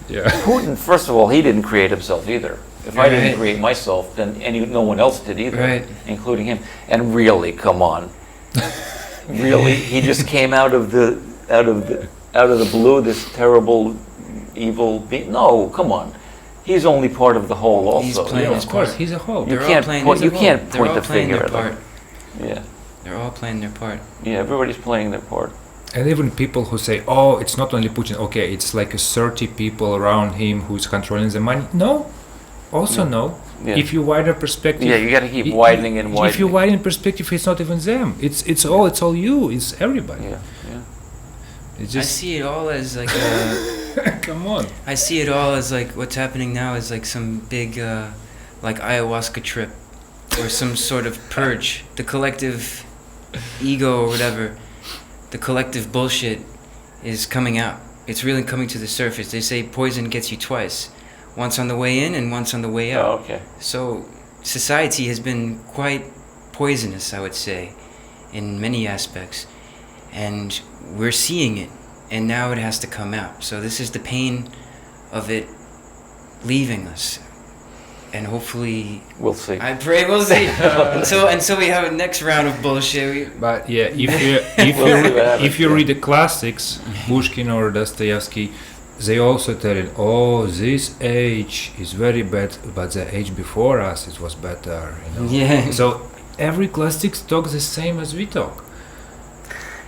Yeah. Putin, first of all, he didn't create himself either. If I didn't Right. create myself, then no one else did either, Right. including him. And really, come on, really, he just came out of the blue, this terrible, evil being. No, come on, he's only part of the whole. Also, He's playing Yeah, his of course, part. he's a whole. You They're all can't playing point- their you can't role. point They're the all playing finger their at them. part. Yeah, They're all playing their part. yeah, everybody's playing their part. And even people who say, oh, it's not only Putin, okay, it's like a 30 people around him who's controlling the money. No, also no. Yeah. If you widen perspective, Yeah, you got to keep i- widening and widening. If you widen perspective, it's not even them. It's all you. It's everybody. Yeah, yeah. It's I just see it all as like a, come on. I see it all as like what's happening now is like some big like ayahuasca trip or some sort of purge. The collective ego or whatever, the collective bullshit is coming out. It's really coming to the surface. They say poison gets you twice. Once on the way in and once on the way out. Oh, okay. So society has been quite poisonous, I would say, in many aspects. And we're seeing it, and now it has to come out. So this is the pain of it leaving us. And hopefully, We'll see. I pray we'll see. until we have a next round of bullshit. But yeah, if We'll see what happens, if you yeah. read the classics, Pushkin or Dostoevsky, they also tell it, oh, this age is very bad, but the age before us it was better, you know. Yeah. So every classic talks the same as we talk.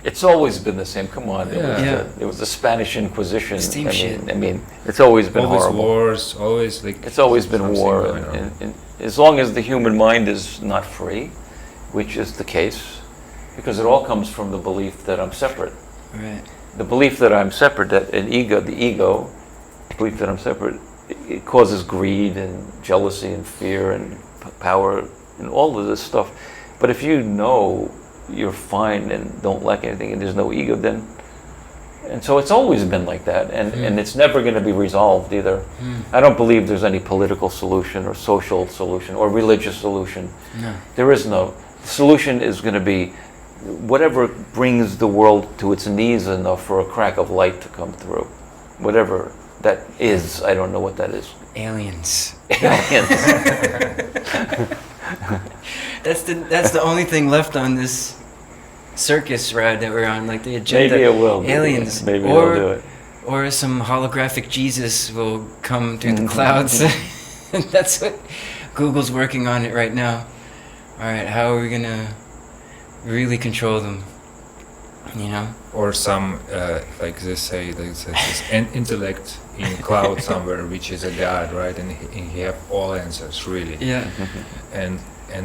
It's always been the same. Come on, Yeah. it was the Spanish Inquisition. Same shit. I mean, it's always been Always horrible. wars, always like. It's always been something war, going on. and as long as the human mind is not free, which is the case, because it all comes from the belief that I'm separate. Right. The belief that I'm separate, that the ego, belief that I'm separate, it causes greed and jealousy and fear and power and all of this stuff. But if you know you're fine and don't lack anything and there's no ego, then, and so it's always been like that, and it's never going to be resolved either. I don't believe there's any political solution or social solution or religious solution. No. There is no. The solution is going to be whatever brings the world to its knees enough for a crack of light to come through. Whatever that is, I don't know what that is. Aliens. Aliens. That's the only thing left on this circus ride that we're on, like the agenda. Maybe it will. Aliens. Maybe or, they'll do it. Or some holographic Jesus will come through the clouds. That's what Google's working on it right now. All right, how are we gonna really control them? You know? Or some, like they say, there's an intellect in cloud somewhere, which is a god, right? And he have all answers, really. Yeah. And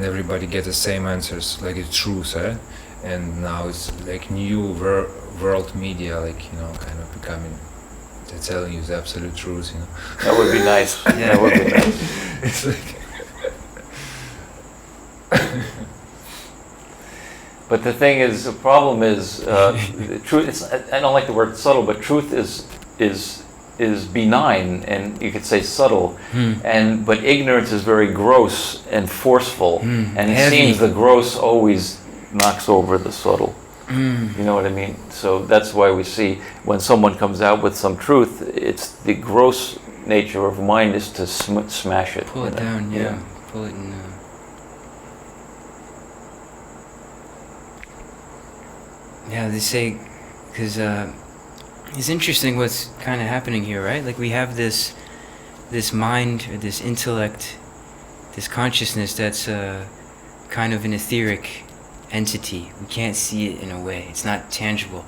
everybody get the same answers, like it's truth, eh? And now it's like new world media, like, you know, kind of becoming, they're telling you the absolute truth, you know. That would be nice. That would be nice. It's like. But the thing is, the problem is, the truth. I don't like the word subtle, but truth is benign, and you could say subtle. But ignorance is very gross and forceful, and it Heavy. seems the gross always knocks over the subtle. You know what I mean? So that's why we see when someone comes out with some truth, it's the gross nature of mind is to smash it. Pull it down, yeah. Pull it in. Yeah, they say, because it's interesting what's kind of happening here, right? Like we have this mind, or this intellect, this consciousness that's kind of an etheric entity. We can't see it in a way. It's not tangible,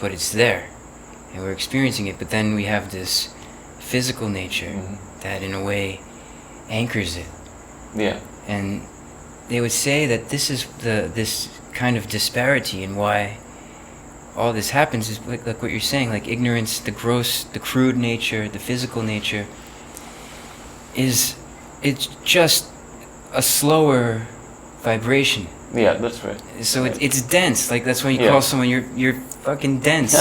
but it's there, and we're experiencing it. But then we have this physical nature that, in a way, anchors it. Yeah. And they would say that this is this kind of disparity in why all this happens is like what you're saying, like ignorance, the gross, the crude nature, the physical nature, it's just a slower vibration. Yeah, that's right. So it's dense. Like that's when you Yeah. call someone you're fucking dense.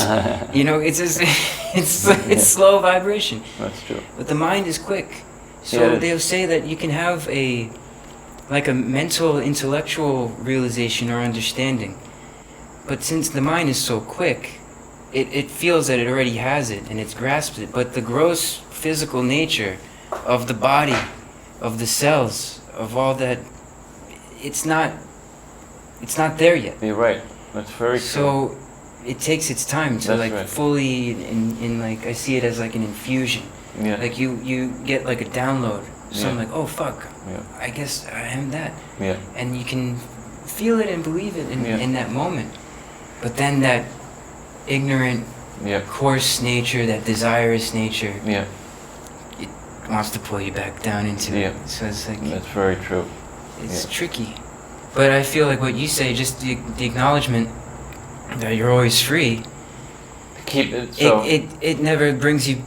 You know, it's just it's slow vibration. That's true. But the mind is quick. So Yeah, it is. they'll say that you can have a mental, intellectual realization or understanding. But since the mind is so quick, it feels that it already has it and it's grasped it. But the gross physical nature of the body, of the cells, of all that, it's not there yet. You're right. That's very true. So it takes its time to That's like right. fully in like, I see it as like an infusion. Yeah. Like you get like a download. So I'm Yeah. like, oh fuck, Yeah. I guess I am that. Yeah. And you can feel it and believe it Yeah. in that moment. But then that ignorant, Yeah. coarse nature, that desirous nature, Yeah. it wants to pull you back down into Yeah. it. So it's like, That's very true. it's yeah. tricky. But I feel like what you say, just the acknowledgement that you're always free, Keep it so. it never brings you.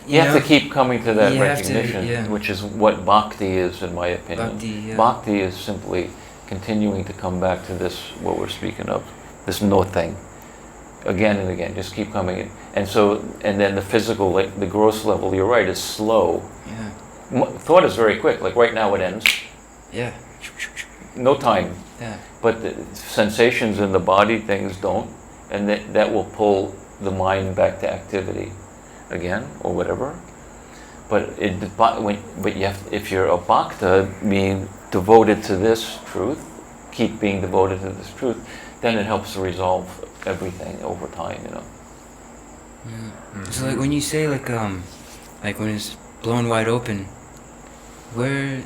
You have know? to keep coming to that You have to, recognition, yeah. which is what Bhakti is, in my opinion. Bhakti, yeah. Bhakti is simply continuing to come back to this, what we're speaking of, this no thing, again and again. Just keep coming in, and so, and then the physical, like the gross level. You're right, is slow. Yeah. Thought is very quick. Like right now, it ends. Yeah. No time. Yeah. But the sensations in the body, things don't, and that will pull the mind back to activity again or whatever. But you have, if you're a bhakta, being devoted to this truth, keep being devoted to this truth, then it helps to resolve everything over time, you know. So like when you say like when it's blown wide open, where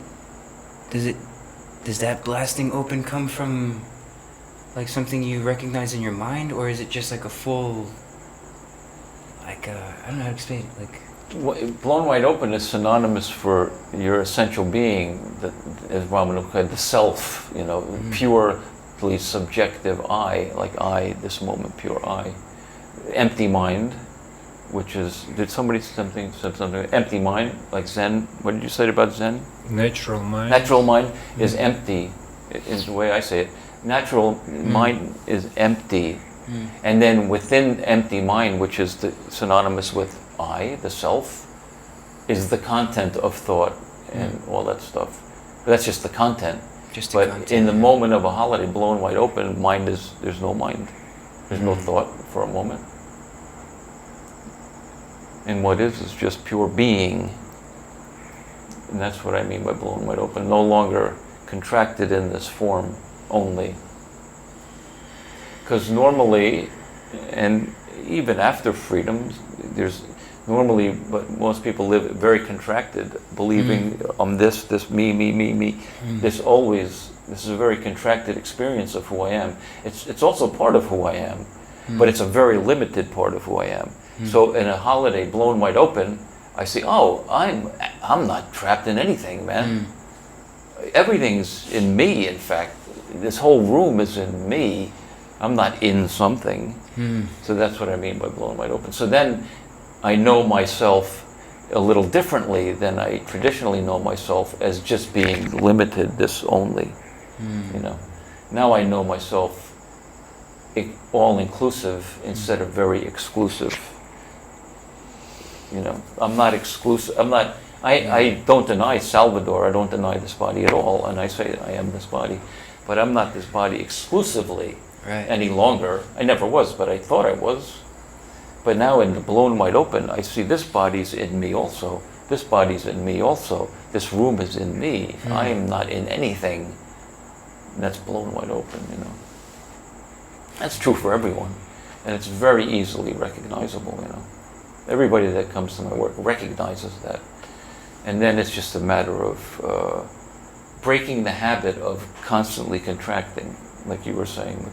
does that blasting open come from? Like something you recognize in your mind, or is it just like a full, like I don't know how to explain it. Like Blown wide open is synonymous for your essential being, as Ramana said, the self, purely subjective I, like I, this moment, pure I. Empty mind, which is, did somebody say something, empty mind, like Zen, what did you say about Zen? Natural mind. Natural mind is empty, is the way I say it. Natural mind is empty. And then within empty mind, which is synonymous with I, the self, is the content of thought and all that stuff. That's just the content. But in the moment of a holiday, blown wide open, there's no mind. There's no thought for a moment. And what is just pure being. And that's what I mean by blown wide open. No longer contracted in this form only. Because normally, and even after freedom, but most people live very contracted, believing this, me. This is a very contracted experience of who I am. It's also part of who I am, but it's a very limited part of who I am. So in a holiday blown wide open, I say, oh, I'm not trapped in anything, man. Everything's in me, in fact. This whole room is in me. I'm not in something. So that's what I mean by blown wide open. So then I know myself a little differently than I traditionally know myself, as just being limited, this only. Now I know myself all inclusive instead of very exclusive. I'm not exclusive. I don't deny Salvadore. I don't deny this body at all, and I say I am this body, but I'm not this body exclusively any longer. I never was, but I thought I was. But now in the blown wide open, I see this body's in me also. This body's in me also. This room is in me. I am not in anything. That's blown wide open, That's true for everyone. And it's very easily recognizable, Everybody that comes to my work recognizes that. And then it's just a matter of breaking the habit of constantly contracting, like you were saying,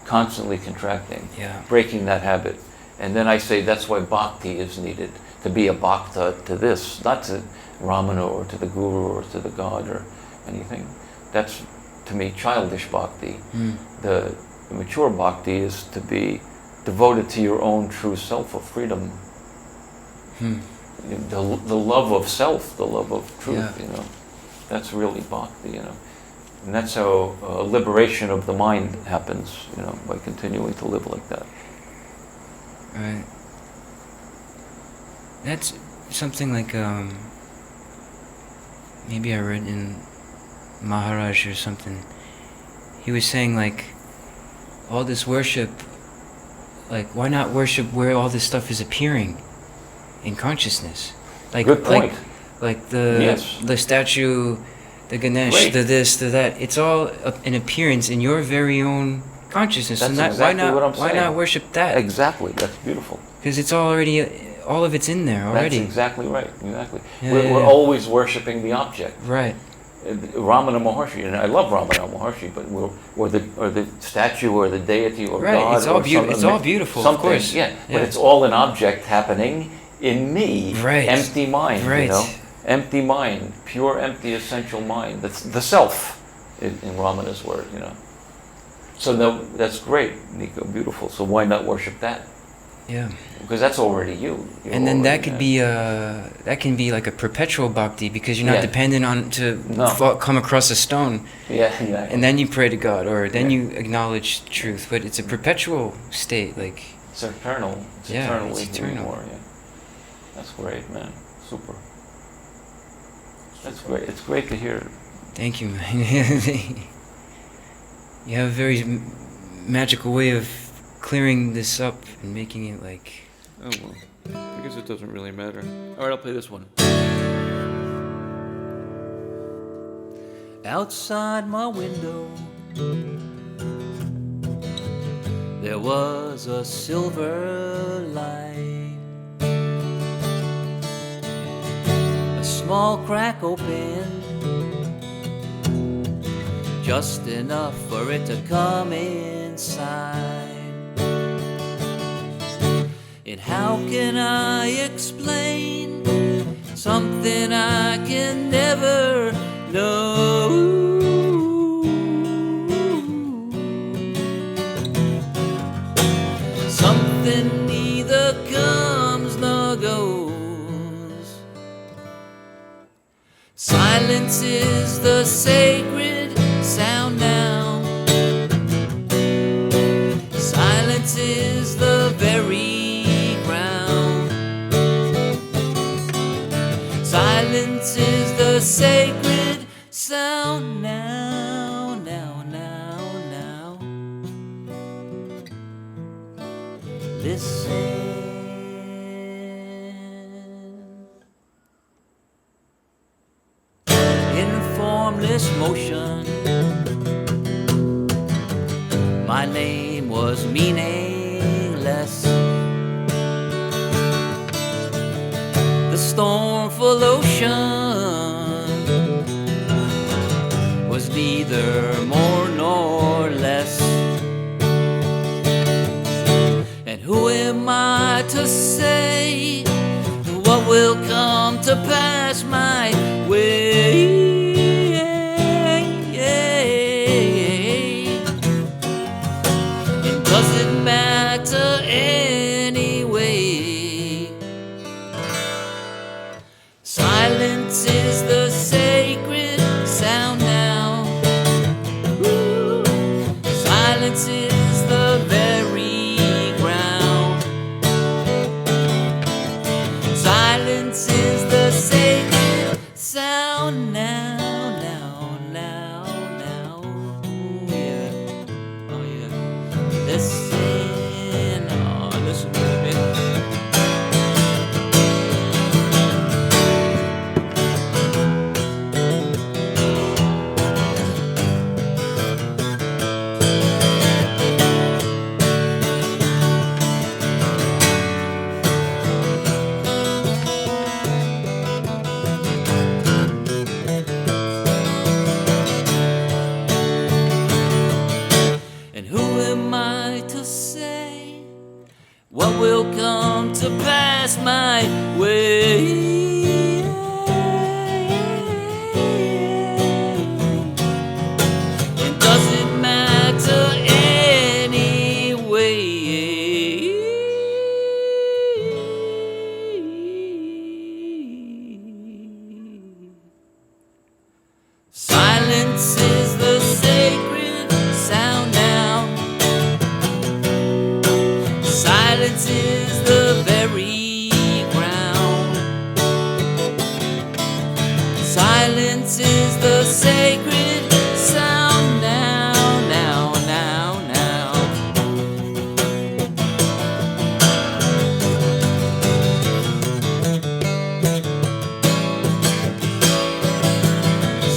constantly contracting, breaking that habit. And then I say that's why bhakti is needed, to be a bhakta to this, not to Ramana or to the guru or to the god or anything. That's, to me, childish bhakti. The mature bhakti is to be devoted to your own true self of freedom. The love of self, the love of truth, That's really bhakti, And that's how liberation of the mind happens, by continuing to live like that. Right. That's something like, maybe I read in Maharaj or something. He was saying like, all this worship, like why not worship where all this stuff is appearing in consciousness? Like, good point. Like the statue, the Ganesh, the this, the that. It's all an appearance in your very own consciousness. That's and exactly what I'm saying. Why not worship that? Exactly. That's beautiful. Because it's already, all of it's in there already. That's exactly right. Exactly. Yeah, we're always worshiping the object. Right. Ramana Maharshi, and I love Ramana Maharshi, but or the statue or the deity or God. It's all beautiful. It's all beautiful. Something, of course. yeah. But it's all an object happening in me. Right. Empty mind. Right. Empty mind, pure, empty, essential mind. That's the self, in Ramana's word. So that's great, Nico. Beautiful. So why not worship that? Yeah. Because that's already you. And then that could be that can be like a perpetual bhakti, because you're not dependent on come across a stone. Yeah, exactly. And then you pray to God, or then you acknowledge truth. But it's a perpetual state, like. It's eternal. It's eternally eternal. Yeah. That's great, man. Super. That's great. It's great to hear. Thank you, man. You have a very magical way of clearing this up and making it like... Oh, well. I guess it doesn't really matter. All right, I'll play this one. Outside my window, there was a silver light. small crack open, just enough for it to come inside. And how can I explain something I can never know? Something neither comes nor goes. Silence is the sacred sound now. Silence is the very ground. Silence is the sacred sound now, now, now, now. Listen. In formless motion, my name was meaningless. The stormful ocean was neither more nor less. And who am I to say what will come to pass my way? And does it matter anyway? Silence is the sacred sound now. Ooh. Silence is the very ground. Silence is the sacred sound now, now, now, now. Ooh, yeah. Oh yeah. Listen, oh, listen, baby. And who am I to say what will come to pass my way? And does it matter anyway? Silence is the sacred sound now. Silence is the very ground. Silence is the sacred sound now, now, now, now.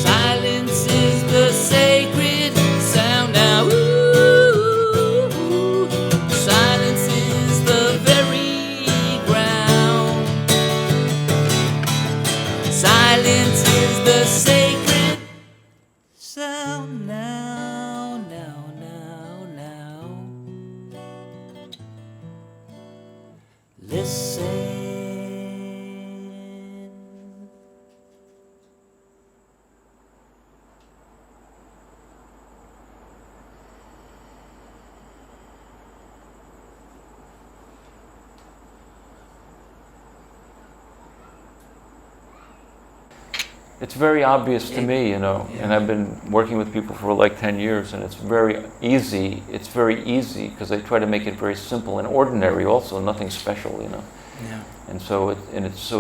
Silence is the sacred sound now. Ooh. Silence is the very ground. Silence is the sacred sound now, now, now, now. Listen. It's very obvious to me, you know, Yeah. and I've been working with people for like 10 years, and it's very easy. It's very easy because I try to make it very simple and ordinary also, nothing special, you know. Yeah. And so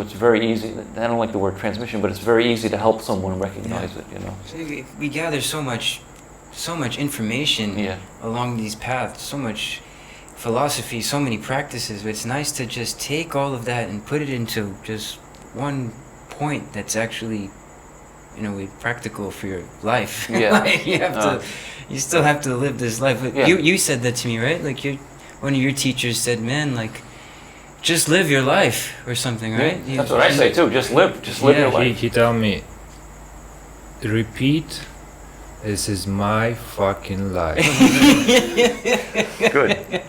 it's very easy. I don't like the word transmission, but it's very easy to help someone recognize it, you know. So we gather so much information Yeah. along these paths, so much philosophy, so many practices. But it's nice to just take all of that and put it into just one point that's actually, practical for your life. Yeah. Like you still have to live this life. But Yeah. you said that to me, right? Like one of your teachers said, man, like just live your life or something, right? You- That's what I say too. Just live Yeah. your life. He tell me, repeat, this is my fucking life. Good.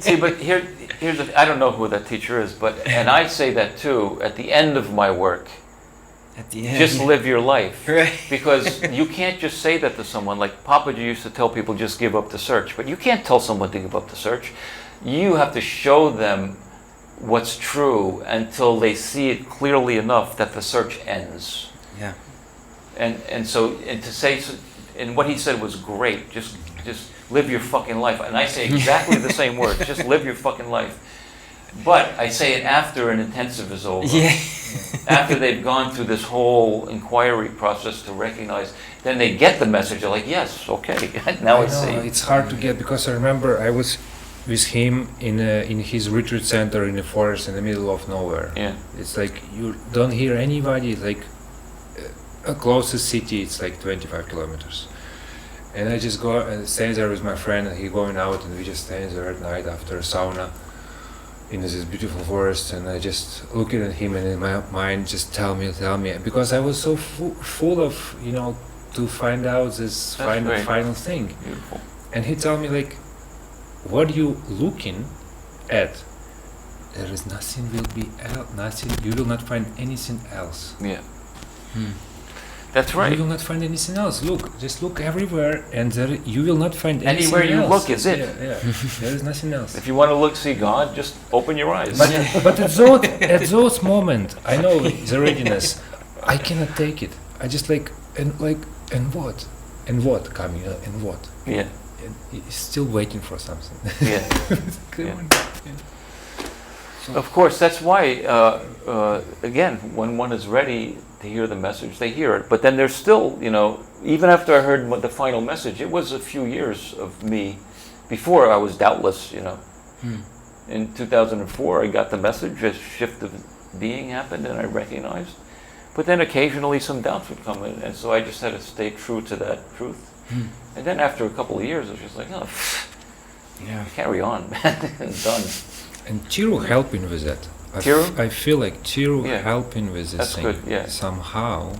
See, but here's I don't know who that teacher is, and I say that too at the end of my work. At the end. Just live your life. Right. Because you can't just say that to someone. Like Papaji used to tell people, just give up the search. But you can't tell someone to give up the search. You have to show them what's true until they see it clearly enough that the search ends. Yeah. And to say, and what he said was great. Just live your fucking life. And I say exactly the same words. Just live your fucking life. But I say it after an intensive is over. Yeah. After they've gone through this whole inquiry process to recognize, then they get the message. They're like, yes, okay, now I see. It's hard to get, because I remember I was with him in his retreat center in the forest in the middle of nowhere. Yeah. It's like you don't hear anybody. It's like a closest city. It's like 25 kilometers. And I just go and stay there with my friend, and he going out, and we just stay there at night after a sauna in this beautiful forest, and I just looking at him, and in my mind just tell me, because I was so full of, to find out this final thing. Beautiful. And he told me, like, what are you looking at? There is nothing nothing, you will not find anything else. Yeah. That's right. You will not find anything else. Just look everywhere, and there you will not find anything else. Anywhere you look is it. Yeah. There is nothing else. If you want to see God, just open your eyes. But at those moments, I know the readiness. I cannot take it. I just and what coming and what. Yeah. And he's still waiting for something. Yeah. Come Yeah. on. Yeah. Of course, that's why, again, when one is ready to hear the message, they hear it. But then there's still, even after I heard the final message, it was a few years of me before I was doubtless, In 2004, I got the message, a shift of being happened, and I recognized. But then occasionally some doubts would come in, and so I just had to stay true to that truth. And then after a couple of years, I was just like, oh, Yeah. carry on, man, done. And Tiru helping with that. Tiru? I feel like Tiru Yeah. helping with this That's thing. good, yeah. Somehow,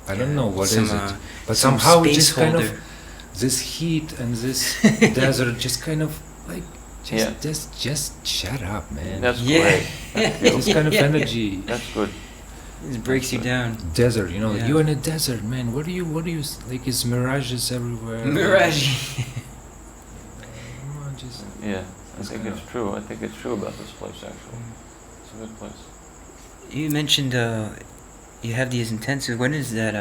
I don't know what Some, is it, but some somehow it space just kind of holder. this heat and this desert just kind of like just shut up, man. That's Yeah. great. That's beautiful. This kind of energy. That's good. It breaks you down. Desert, Yeah. you're in a desert, man. What do you like? It's mirages everywhere. Mirage. Just, Yeah, I think it's true. I think it's true about this place, actually. It's a good place. You mentioned you have these intensive. When is that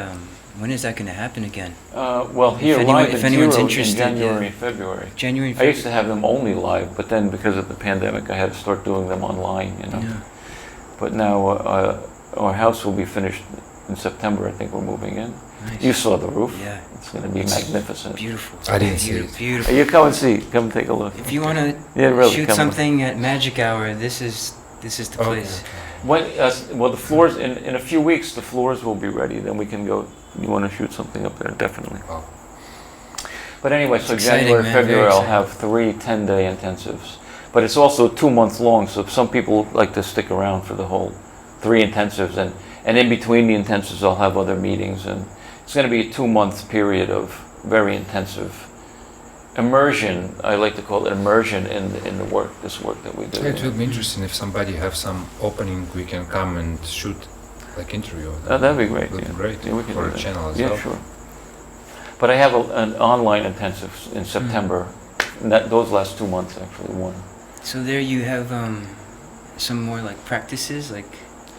going to happen again? Well, here live if in anyone's Tiro in interested, January, yeah. February. January. I used to have them only live, but then because of the pandemic, I had to start doing them online, Yeah. But now our house will be finished in September. I think we're moving in. Nice. You saw the roof. Yeah. It's going to be magnificent. Beautiful. I didn't see it. Beautiful. You come and see. Come take a look. If you want to Yeah, really, shoot come on. something at Magic Hour, this is the place. Well, the floors in a few weeks. The floors will be ready. Then we can go. You want to shoot something up there? Definitely. Oh. But anyway, so exciting, January, man, February, very I'll have 3 10-day intensives. But it's also 2 months long, so some people like to stick around for the whole 3 intensives, and in between the intensives, I'll have other meetings, and it's going to be a 2-month period of very intensive immersion. I like to call it immersion in the work, this work that we do. It will be interesting if somebody have some opening. We can come and shoot like interview. That'd be great. Would Yeah. be great Yeah, we can for do a that. channel as Yeah, well. sure. But I have an online intensive in September. And those last 2 months, actually, one. So there you have some more like practices. Like,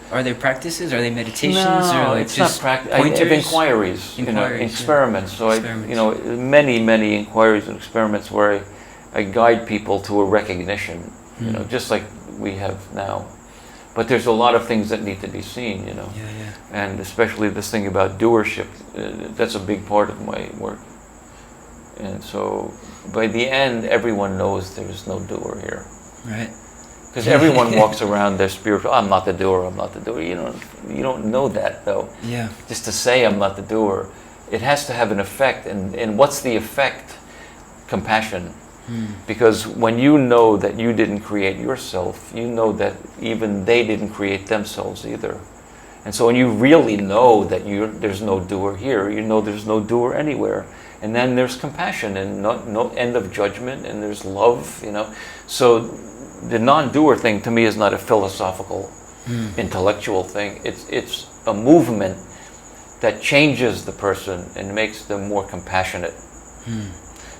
are there practices? Are they meditations or like it's not just practice. pointers? I have inquiries, Inquiries, yeah. experiments. So Experiments. many inquiries and experiments where I guide people to a recognition, just like we have now. But there's a lot of things that need to be seen, Yeah. and especially this thing about doership. That's a big part of my work. And so, by the end, everyone knows there's no doer here. Right. Because everyone walks around their spiritual, I'm not the doer, I'm not the doer. You don't know that, though. Yeah. Just to say I'm not the doer, it has to have an effect. And what's the effect? Compassion. Because when you know that you didn't create yourself, you know that even they didn't create themselves either. And so when you really know that there's no doer here, you know there's no doer anywhere. And then there's compassion and no end of judgment, and there's love, you know. So the non-doer thing to me is not a philosophical, intellectual thing. It's a movement that changes the person and makes them more compassionate.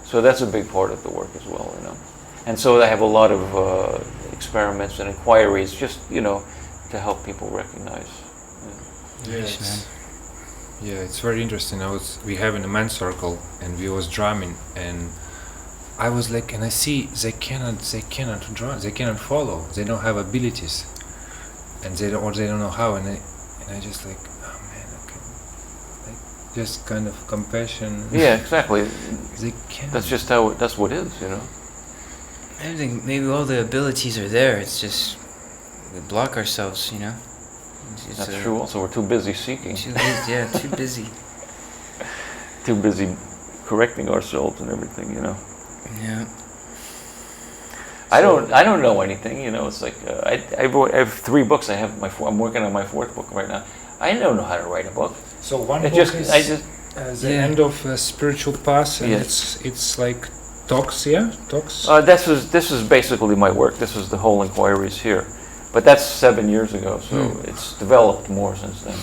So that's a big part of the work as well, you know. And so I have a lot of experiments and inquiries, just, you know, to help people recognize. Yes. Yeah, it's very interesting. We have in a men's circle, and we was drumming, and I was like, and I see they cannot drum, they cannot follow, they don't have abilities, and they don't know how, and I just like, oh man, okay, like just kind of compassion. Yeah, exactly. They can't. That's just that's what it is, you know. I think maybe all the abilities are there. It's just we block ourselves, you know. It's That's true. Also, we're too busy seeking. Too busy. Too busy correcting ourselves and everything, you know. Yeah. I don't know anything, you know. It's like I have 3 books. I'm working on my 4th book right now. I don't know how to write a book. So one It book just is the end of a spiritual path, and Yes. it's like talks, yeah, talks. this is basically my work. This is the whole inquiries here, but that's 7 years ago. So it's developed more since then.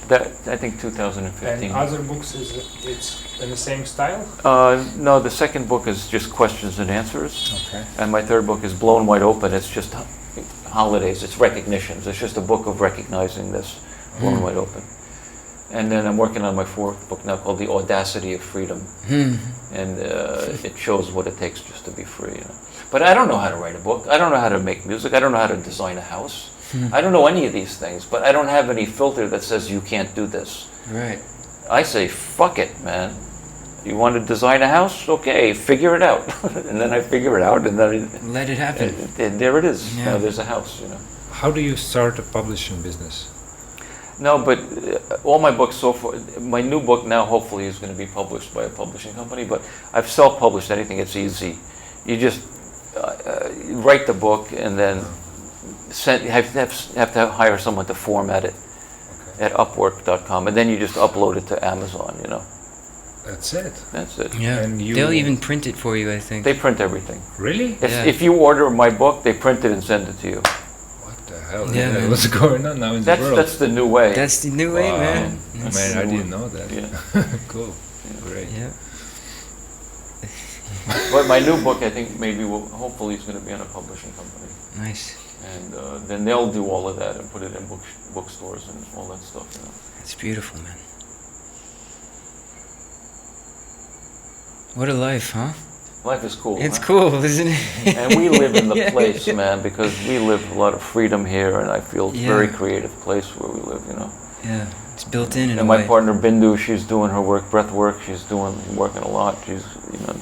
That I think 2015. And other books it's in the same style. No, the second book is just questions and answers. Okay. And my 3rd book is Blown Wide Open. It's just holidays. It's recognitions. It's just a book of recognizing this, Blown Wide Open. And then I'm working on my 4th book now called The Audacity of Freedom. And it shows what it takes just to be free. You know? But I don't know how to write a book. I don't know how to make music. I don't know how to design a house. I don't know any of these things. But I don't have any filter that says you can't do this. Right. I say, fuck it, man. You want to design a house? Okay, figure it out. And then I figure it out, and then Let it happen. and there it is. Yeah. Now there's a house, you know. How do you start a publishing business? No, but all my books so far, my new book now hopefully is going to be published by a publishing company, but I've self-published anything. It's easy. You just write the book and then have to hire someone to format it at Upwork.com, and then you just upload it to Amazon, you know. That's it. That's it. Yeah. And They'll even print it for you, I think. They print everything. Really? If you order my book, they print it and send it to you. What the hell? Yeah, man. What's going on now in the world? That's the new way. That's the new way, Wow. man. Man, I didn't know that. Yeah. Cool. Great. Yeah. But my new book, I think maybe hopefully is going to be on a publishing company. Nice. And then they'll do all of that and put it in bookstores and all that stuff, you know. It's beautiful, man. What a life, huh? Life is cool. It's huh? cool, isn't it? And we live in the Yeah. place, man, because we live a lot of freedom here, and I feel it's a very Yeah. creative place where we live, you know. Yeah, it's built in a And my way. partner Bindu, she's doing her work, breath work. She's working a lot. She's, you know,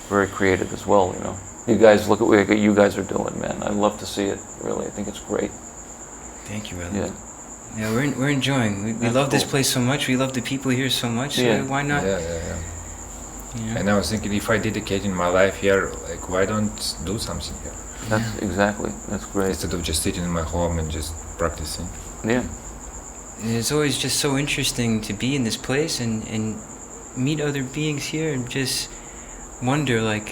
very creative as well, you know. You guys, look at what you guys are doing, man. I love to see it, really. I think it's great. Thank you, brother. Yeah. Yeah, we're enjoying. We That's love this cool. place so much. We love the people here so much. So Yeah. why not? Yeah. You know? And I was thinking, if I dedicated my life here, like, why don't do something here That's exactly. That's great. instead of just sitting in my home and just practicing? Yeah. It's always just so interesting to be in this place and meet other beings here and just wonder, like,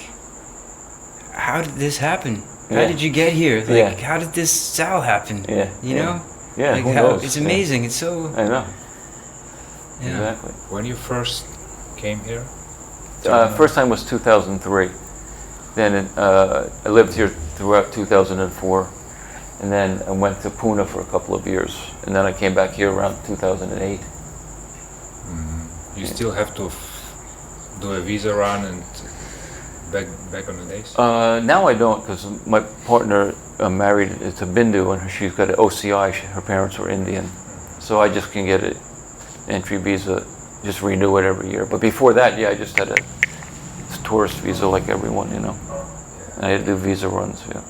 how did this happen? How Yeah. did you get here? Like, Yeah. how did this Sal happen? Yeah. You yeah. know? Yeah. Like Who how, knows? it's Yeah. amazing. It's so... I know. Yeah. Exactly. When you first came here? First time was 2003. Then I lived here throughout 2004, and then I went to Pune for a couple of years, and then I came back here around 2008. You still have to do a visa run and back on the days? Now I don't, because my partner married to Bindu, and she's got an OCI. Her parents were Indian, so I just can get an entry visa, just renew it every year. But before that, yeah, I just had a tourist visa like everyone, you know. And I had to do visa runs, yeah.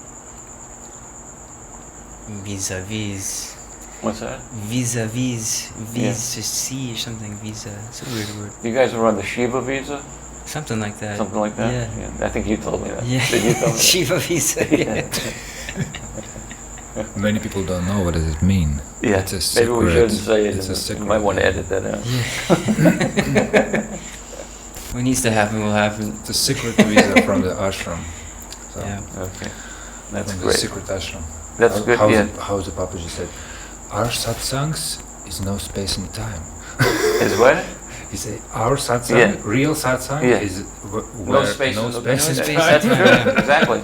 Vis-a-vis. What's that? Vis-a-vis. Vis to see or something. Visa. It's a weird word. You guys are on the Shiva visa? Something like that. Something like that? Yeah. I think you told me that. Yeah. Did you tell me that? Shiva Visa. Yeah. Many people don't know what does it mean. Yeah, It's a maybe we secret. shouldn't say it. It's a secret. You might want to edit that out. What needs to happen will happen. It's a secret visa from the ashram. So, Yeah. Okay, that's from the great. secret ashram. That's good, How yeah. how the Papaji said, our satsangs is no space and time. Is what? He said, our satsang, Yeah. real satsang Yeah. is No where space. no in the- space and space. time. That's true, exactly.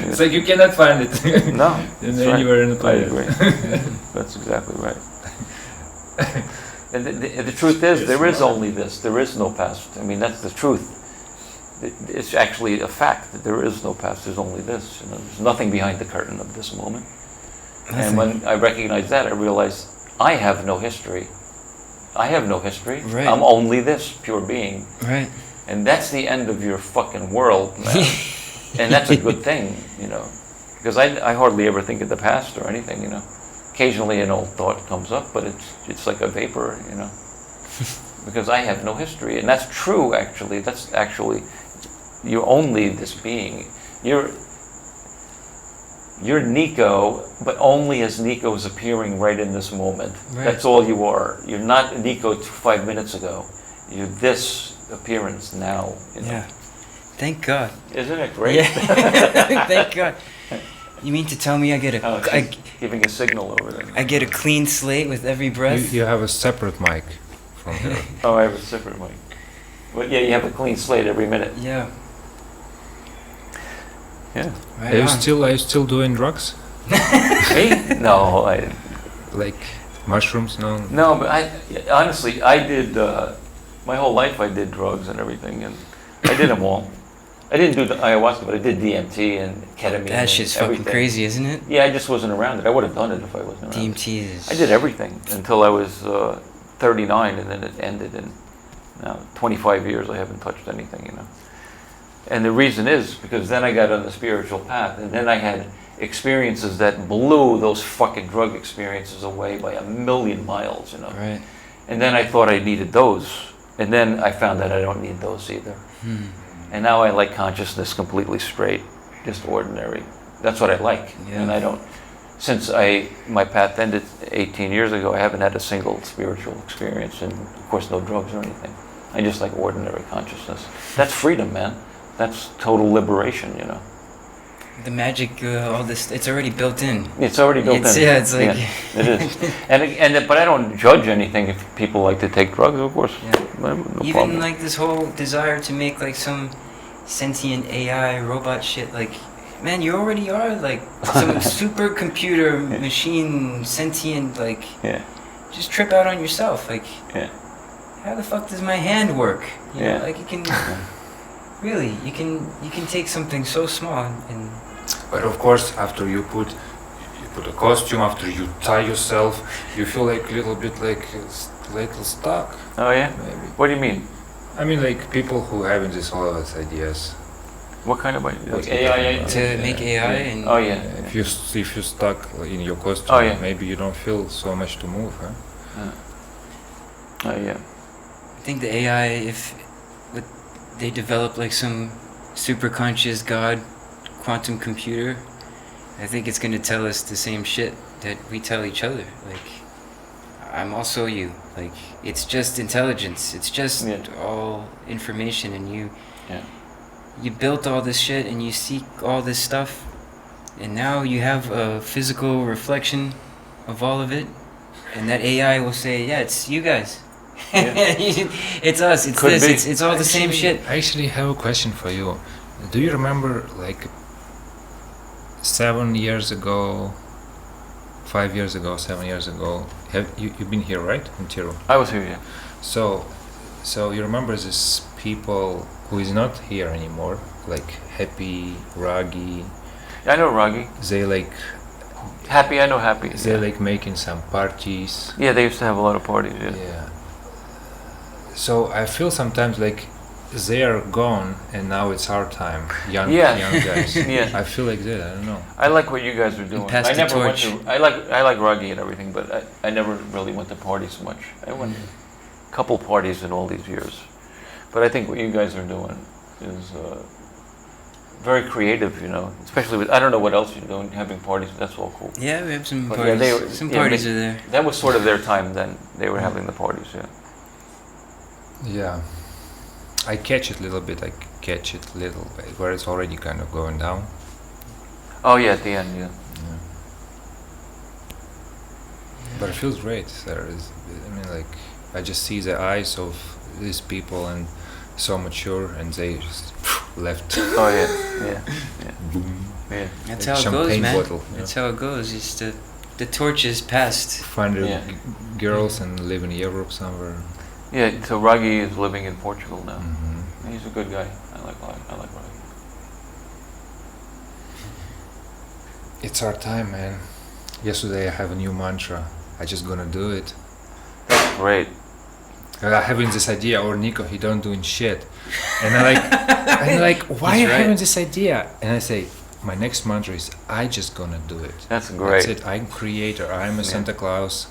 It's like you cannot find it No, in that's right. anywhere in the I planet. agree. That's exactly right. And the truth is, there is only this. There is no past. I mean, that's the truth. It's actually a fact that there is no past. There's only this. You know, there's nothing behind the curtain of this moment. And when I recognize that, I realize I have no history. I have no history. Right. I'm only this pure being. Right. And that's the end of your fucking world, man. And that's a good thing, you know. Because I hardly ever think of the past or anything, you know. Occasionally an old thought comes up, but it's like a vapor, you know. Because I have no history. And that's true, actually. That's actually, you're only this being. You're Nico, but only as Nico is appearing right in this moment. Right. That's all you are. You're not Nico 5 minutes ago. You're this appearance now. You know? Yeah. Thank God. Isn't it great? Yeah. Thank God. You mean to tell me I get Oh, a she's giving a signal over there. I get a clean slate with every breath? You have a separate mic from here. Oh, I have a separate mic. But yeah, you have a clean slate every minute. Yeah. Yeah. Right Are you still doing drugs? Me? No, Like mushrooms? No. no, but honestly, I did, my whole life I did drugs and everything, and I did them all. I didn't do the ayahuasca, but I did DMT and ketamine. That and shit's fucking everything. crazy, isn't it? Yeah, I just wasn't around it. I would have done it if I wasn't around it. DMT is... I did everything until I was 39, and then it ended. And now 25 years I haven't touched anything, you know. And the reason is because then I got on the spiritual path, and then I had experiences that blew those fucking drug experiences away by 1,000,000 miles, you know. Right. And then I thought I needed those, and then I found that I don't need those either. And now I like consciousness completely straight, just ordinary. That's what I like. Yeah. And I don't, since my path ended 18 years ago, I haven't had a single spiritual experience, and of course no drugs or anything. I just like ordinary consciousness. That's freedom, man. That's total liberation, you know. The magic, all this, it's already built in. It's already built in. Yeah, it's like... Yeah, it is. But I don't judge anything if people like to take drugs, of course. Yeah. No Even problem. like this whole desire to make like some sentient AI robot shit, like, man, you already are like some supercomputer machine, sentient, like, Yeah, just trip out on yourself. Like, yeah. how the fuck does my hand work? You know, Yeah. like you can, really, you can take something so small and But of course, after you put a costume, after you tie yourself, you feel like a little bit like a little stuck. Oh yeah? Maybe. What do you mean? I mean, like people who having this all of these ideas. What kind of like What's AI? the- to make AI and Oh yeah. If you stuck in your costume, Oh, yeah. maybe you don't feel so much to move, huh? Oh yeah. I think the AI, if they develop like some super conscious God quantum computer, I think it's gonna tell us the same shit that we tell each other. Like, I'm also you. Like, it's just intelligence. It's just Yeah. all information, and Yeah. you built all this shit, and you seek all this stuff, and now you have a physical reflection of all of it, and that AI will say, yeah, it's you guys. It's us. It's Could this. be. It's all the same shit. I actually have a question for you. Do you remember like 7 years ago, 5 years ago, 7 years ago? You've been here, right, in Tiru? I was here, yeah. So you remember this people who is not here anymore, like Happy, Raggy. I know Raggy. They like Happy, I know Happy. they like making some parties. Yeah, they used to have a lot of parties, yeah. Yeah. So I feel sometimes like they are gone and now it's our time, young guys. Yeah. I feel like that. I don't know. I like what you guys are doing. pass I the never went torch. to. I like Raggy and everything, but I never really went to parties much. I went a couple parties in all these years, But I think what you guys are doing is very creative, you know. Especially with, I don't know what else you're doing, having parties. That's all cool. Yeah, we have some But parties. yeah, Some yeah, parties they- are there. That was sort of their time then. They were having the parties, yeah. Yeah, I catch it a little bit. I catch it little bit where it's already kind of going down. Oh yeah, at the end, yeah. Yeah. But it feels great. There is, I mean, like I just see the eyes of these people and so mature, and they just left. Oh yeah, yeah, yeah, Boom. yeah. That's Like how it goes, champagne man. bottle, yeah. That's how it goes. It's the torch is passed. Find Yeah. girls and live in Europe somewhere. Yeah, so Raghi is living in Portugal now. Hmm. He's a good guy. I like Raghi. It's our time, man. Yesterday I have a new mantra. I just gonna do it. That's great. I having this idea, or Nico, he don't doing shit, and I'm like, why He's are you right. having this idea? And I say, my next mantra is, I just gonna do it. That's great. That's it. I'm creator. I'm a Yeah. Santa Claus,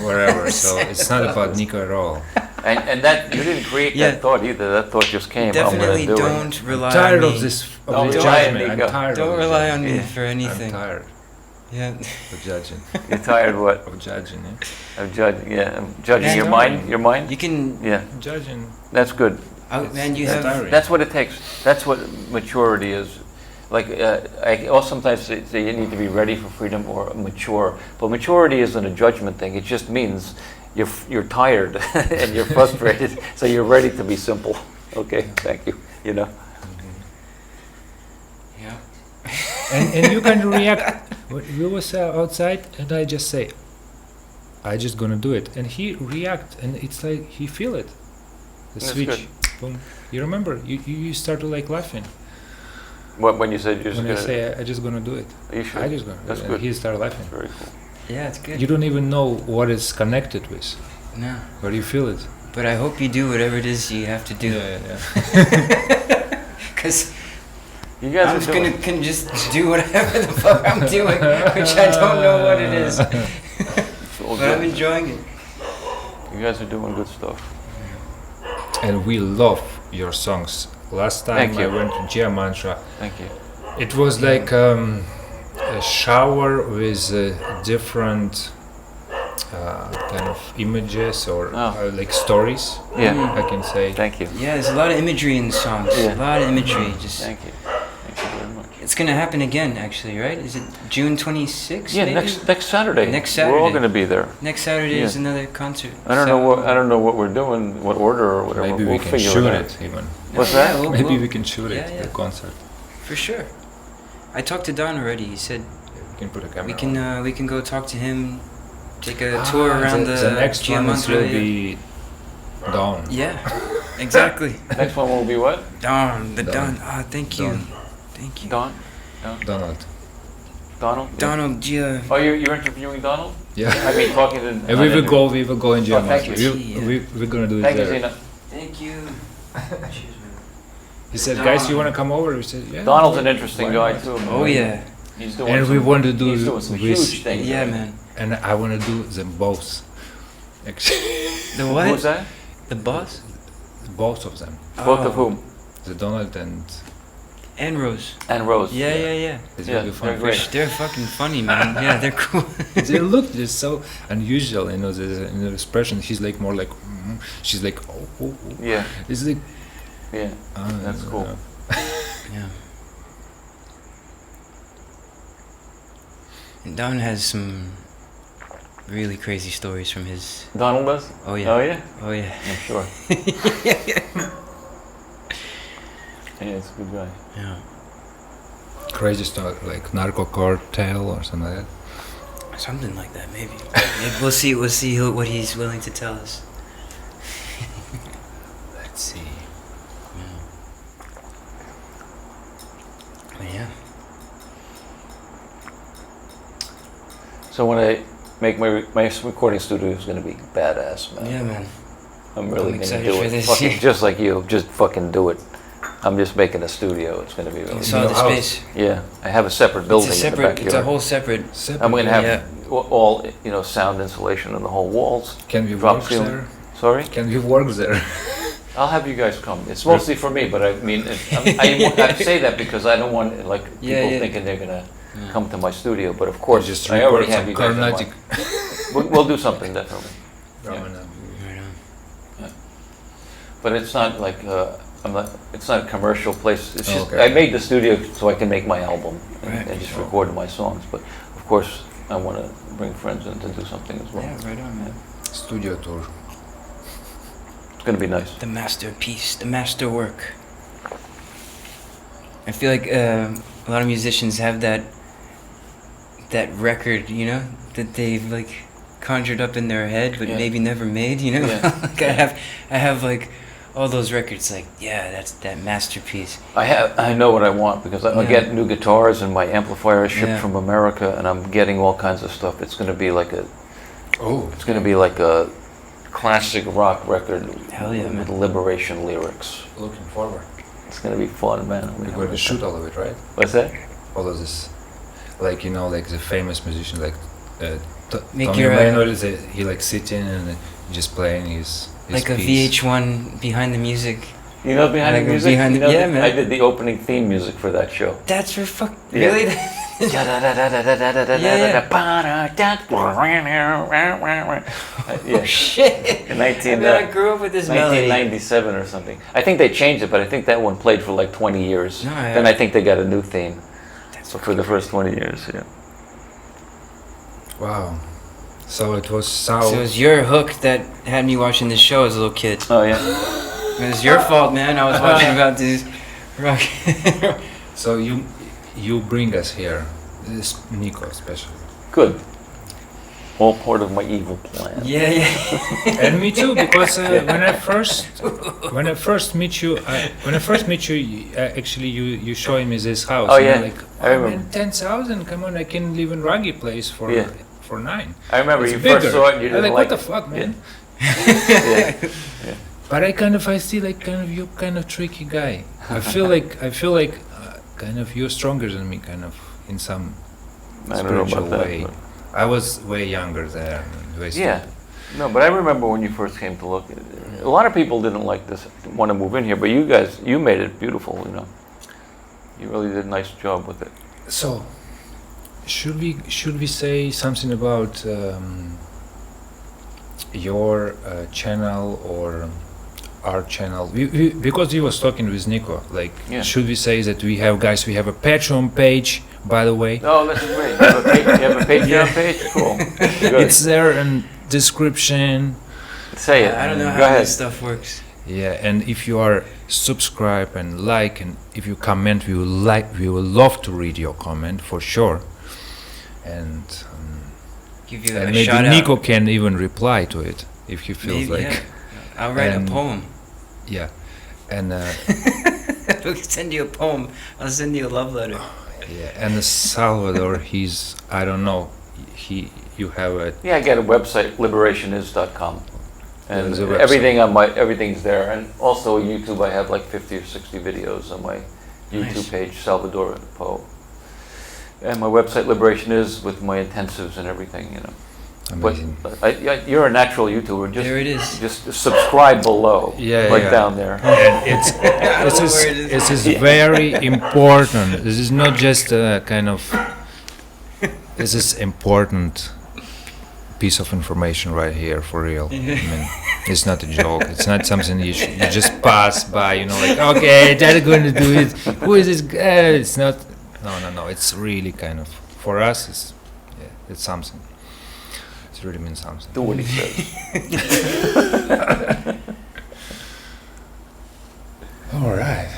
wherever. So it's not about Nico at all. And that you didn't create Yeah. that thought either. That thought just came. Definitely I'm gonna do don't it. rely Tired on of me. this, Don't of the rely on judgment. Nico. I'm tired. Don't of rely on judgment. me for anything. I'm tired Yeah. of judging. You're tired what? Of judging. Yeah. Of judging? Yeah, of judging Yeah. your mind. Your mind. You can. Yeah, Judging. that's good. Oh man, you It's have. tiring. That's what it takes. That's what maturity is. Like I also sometimes say you need to be ready for freedom or mature. But maturity isn't a judgment thing. It just means you're tired and you're frustrated, so you're ready to be simple. Okay, thank you. You know. Yeah. And you can react. We was outside, and I just say, I just gonna do it, and he react, and it's like he feel it. The That's switch. good. Boom. You remember? You start to like laughing What when you said you're just when I gonna? say I just gonna do it. You should. I just gonna. That's do it. good. And he start laughing. Very cool. Yeah, it's good. You don't even know what it's connected with, No, but you feel it. but I hope you do whatever it is you have to do. Yeah. Cause You guys I'm are just doing. gonna can just do whatever the fuck I'm doing, which I don't know what it is. It's all But I'm good. enjoying it. You guys are doing good stuff. And we love your songs. Last time Thank I you. went to Jia Mantra, Thank you. it was like a shower with different kind of images or like stories, Yeah. I can say. Thank you. Yeah, there's a lot of imagery in the songs. Yeah. A lot of imagery. Just Thank you. Thank you very much. it's gonna happen again, actually, right? Is it June 26th? Yeah, maybe? next Saturday. Next We're all Saturday. going to be there. Next Saturday is Yeah. another concert. I don't know what we're doing, what order or whatever. Maybe we'll we can figure shoot it out. it even. What's Yeah, that? Maybe we can shoot yeah, it, yeah. the concert. For sure. I talked to Don already. He said We can put a camera. we can go talk to him, take a tour around the next one is Mantra. will be Dawn. Yeah, exactly. Next one will be what? Don, the Don. Don. Ah, thank you. Don. Thank you. Donald? Donald Gia. Oh, you're interviewing Donald? Yeah. I mean, talking to. And we will go in Jia Oh, thank Mantra. you. We're gonna do it Thank you, there. Zena. Thank you. Cheers, man. He said, guys, you wanna come over? We said, yeah. Donald's an interesting why guy not? too. Oh yeah. He's doing. And we want to do He's doing some this, huge things. Yeah, man. and I want to do them both. Actually, The what? Who's that? The boss? both of them, Both of Oh. whom? the Donald and And Rose. And Rose. Yeah, yeah, yeah. it's Yeah, really fun. they're great. They're fucking funny, man. Yeah, they're cool. They look just so unusual, you know. The expression. He's like more like, she's like, oh. Yeah. It's like, Yeah. That's cool. Yeah. And Don has some really crazy stories from his. Donald does? Oh yeah. Oh yeah. Oh yeah. I'm sure. Yeah, it's a good guy. Yeah. Crazy stuff like narco cartel or something like that. Something like that, maybe. Maybe we'll see. We'll see what he's willing to tell us. Let's see. But yeah. So when I make my recording studio is going to be badass, man. Yeah, man. I'm really I'm going to excited do for it. this, Fucking, yeah. just like you, just fucking do it. I'm just making a studio. It's going to be really. You saw your the house. space. Yeah, I have a separate building It's a in the separate. backyard. It's a whole separate. I'm going to have Yeah. all sound insulation on the whole walls. Can we Drop work ceiling. there? Sorry. Can we work there? I'll have you guys come. It's mostly for me, but I mean, I say that because I don't want like people Yeah. thinking they're gonna come to my studio. But of course, Just I already have you guys. on Carnatic. We'll do something definitely. Ramana. Right on. But it's not like it's not a commercial place. It's just Okay. I made the studio so I can make my album Right. and just record my songs. But of course, I want to bring friends in to do something as well. Yeah, right on, man. Studio tour. It's gonna be nice. The masterpiece, the masterwork. I feel like a lot of musicians have that record, you know, that they've like conjured up in their head, but Yeah. maybe never made. You know, Yeah. like I have like all those records. Like, yeah, that's that masterpiece. I know what I want because I Yeah. get new guitars and my amplifier is shipped Yeah. from America and I'm getting all kinds of stuff. It's gonna be like a classic rock record Hell yeah, with man. liberation lyrics. Looking forward. It's gonna be fun, man. We're going to shoot all of it, right? What's that? All of this, like, you know, like the famous musician, like Make Tommy your, Maynard, he like sitting and just playing his Like a piece. VH1 behind the music. You know behind Like the music? behind You the- know yeah, that- man. I did the opening theme music for that show. That's for fuck. Yeah. Really? Yeah. Shit. In 19, I mean, I grew up with this melody. 1997 or something. I think they changed it, but I think that one played for like 20 years. No, I- Then I think they got a new theme. So for the first 20 years, yeah. Wow. So it was So it was your hook that had me watching this show as a little kid. Oh yeah. It was your fault, man. I was watching about these rock. So you bring us here, this Nico especially. Good. All part of my evil plan. Yeah, yeah. And me too, because when I first meet you, actually you showing me this house. Oh, and you're yeah. like, I remember. man, 10,000. Come on, I can live in Ruggy place for Yeah. 9. I remember It's you bigger. first saw it and you I'm didn't like, like what the it. fuck, man? Yeah. But I see like you kind of tricky guy. I feel like kind of you're stronger than me, kind of in some I don't know spiritual about that. way. but- I was way younger there. Yeah. No, but I remember when you first came to look. A lot of people didn't like this, want to move in here, but you guys, you made it beautiful. You know, you really did a nice job with it. So, should we say something about your channel or our channel? Because we was talking with Nico. Like, Yeah. should we say that we have a Patreon page, by the way? Oh, this is great. You have a Patreon page? Cool. Good. It's there in description. Say it. I don't know Go how ahead. this stuff works. Yeah, and if you are subscribe and like, and if you comment, we will love to read your comment for sure. And Give you and a maybe shout Nico out. can even reply to it if he feels Maybe, like yeah. I'll write and- a poem. yeah. And I'll send you a poem. I'll send you a love letter. Oh, and Salvador, I don't know, you have a Yeah, I got a website, liberationis.com. And There's a website. everything's there. And also YouTube, I have like 50 or 60 videos on my YouTube Nice. page, Salvadore Poe. And my website, Liberation Is, with my intensives and everything, you know. amazing. But you're a natural YouTuber. There it is. Just subscribe below, Yeah, right yeah. down there. And I don't know where it is. this is very important. This is not just a kind of. This is important piece of information right here for real. I mean, it's not a joke. It's not something you just pass by. You know, like okay, they're going to do it. Who is this guy? It's not. No. It's really kind of for us. It's something. It really means something. Do what he says. All right.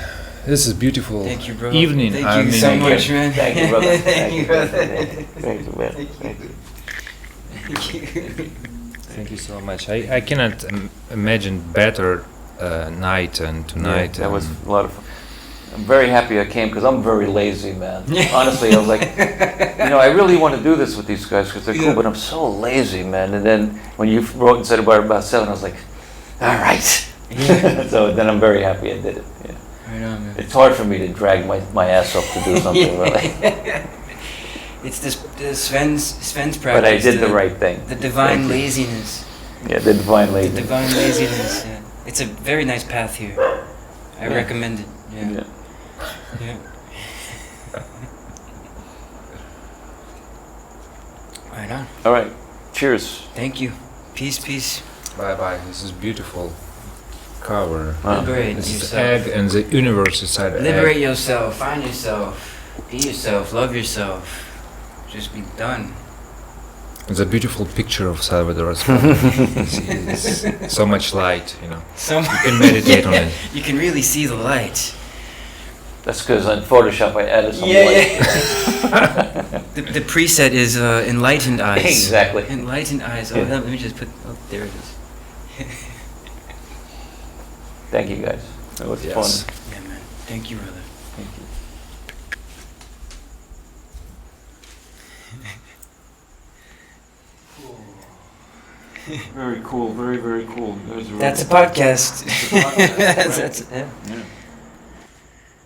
This is beautiful Thank you, bro. evening. Thank I you mean, so Thank you. much, man. Thank you, brother. Thank you, brother. Thank you, man. Thank you. Thank you so much. I cannot imagine better night and tonight. Yeah, that was and a lot of fun. I'm very happy I came because I'm very lazy, man. Honestly, I was like, I really want to do this with these guys because they're cool, but I'm so lazy, man. And then when you wrote and said about 7, I was like, all right. So then I'm very happy I did it. Yeah. Right on, man. It's hard for me to drag my ass up to do something, really. It's this Sven's practice. But I did the right thing. The divine Thank you. laziness. Yeah, the divine The laziness. divine laziness. Yeah. It's a very nice path here. I Yeah. recommend it. Yeah. Yeah. Yeah. Right on. All right. Cheers. Thank you. Peace, peace. Bye bye. This is beautiful cover. Wow. Liberate This is yourself. egg and the universe inside the Liberate egg. yourself. Find yourself. Be yourself. Love yourself. Just be done. It's a beautiful picture of Salvador as well. It's so much light, you know. So You can meditate on it. You can really see the light. That's because on Photoshop I added some Yeah, light. yeah. the preset is enlightened eyes. Exactly. Enlightened eyes. Oh, Yeah. let me just put. Oh, there it is. Thank you guys. That was Yes. fun. Yeah, man. Thank you, brother. Thank you. Very cool. Very, very cool. That's a podcast. That's a podcast, right? That's yeah. Yeah.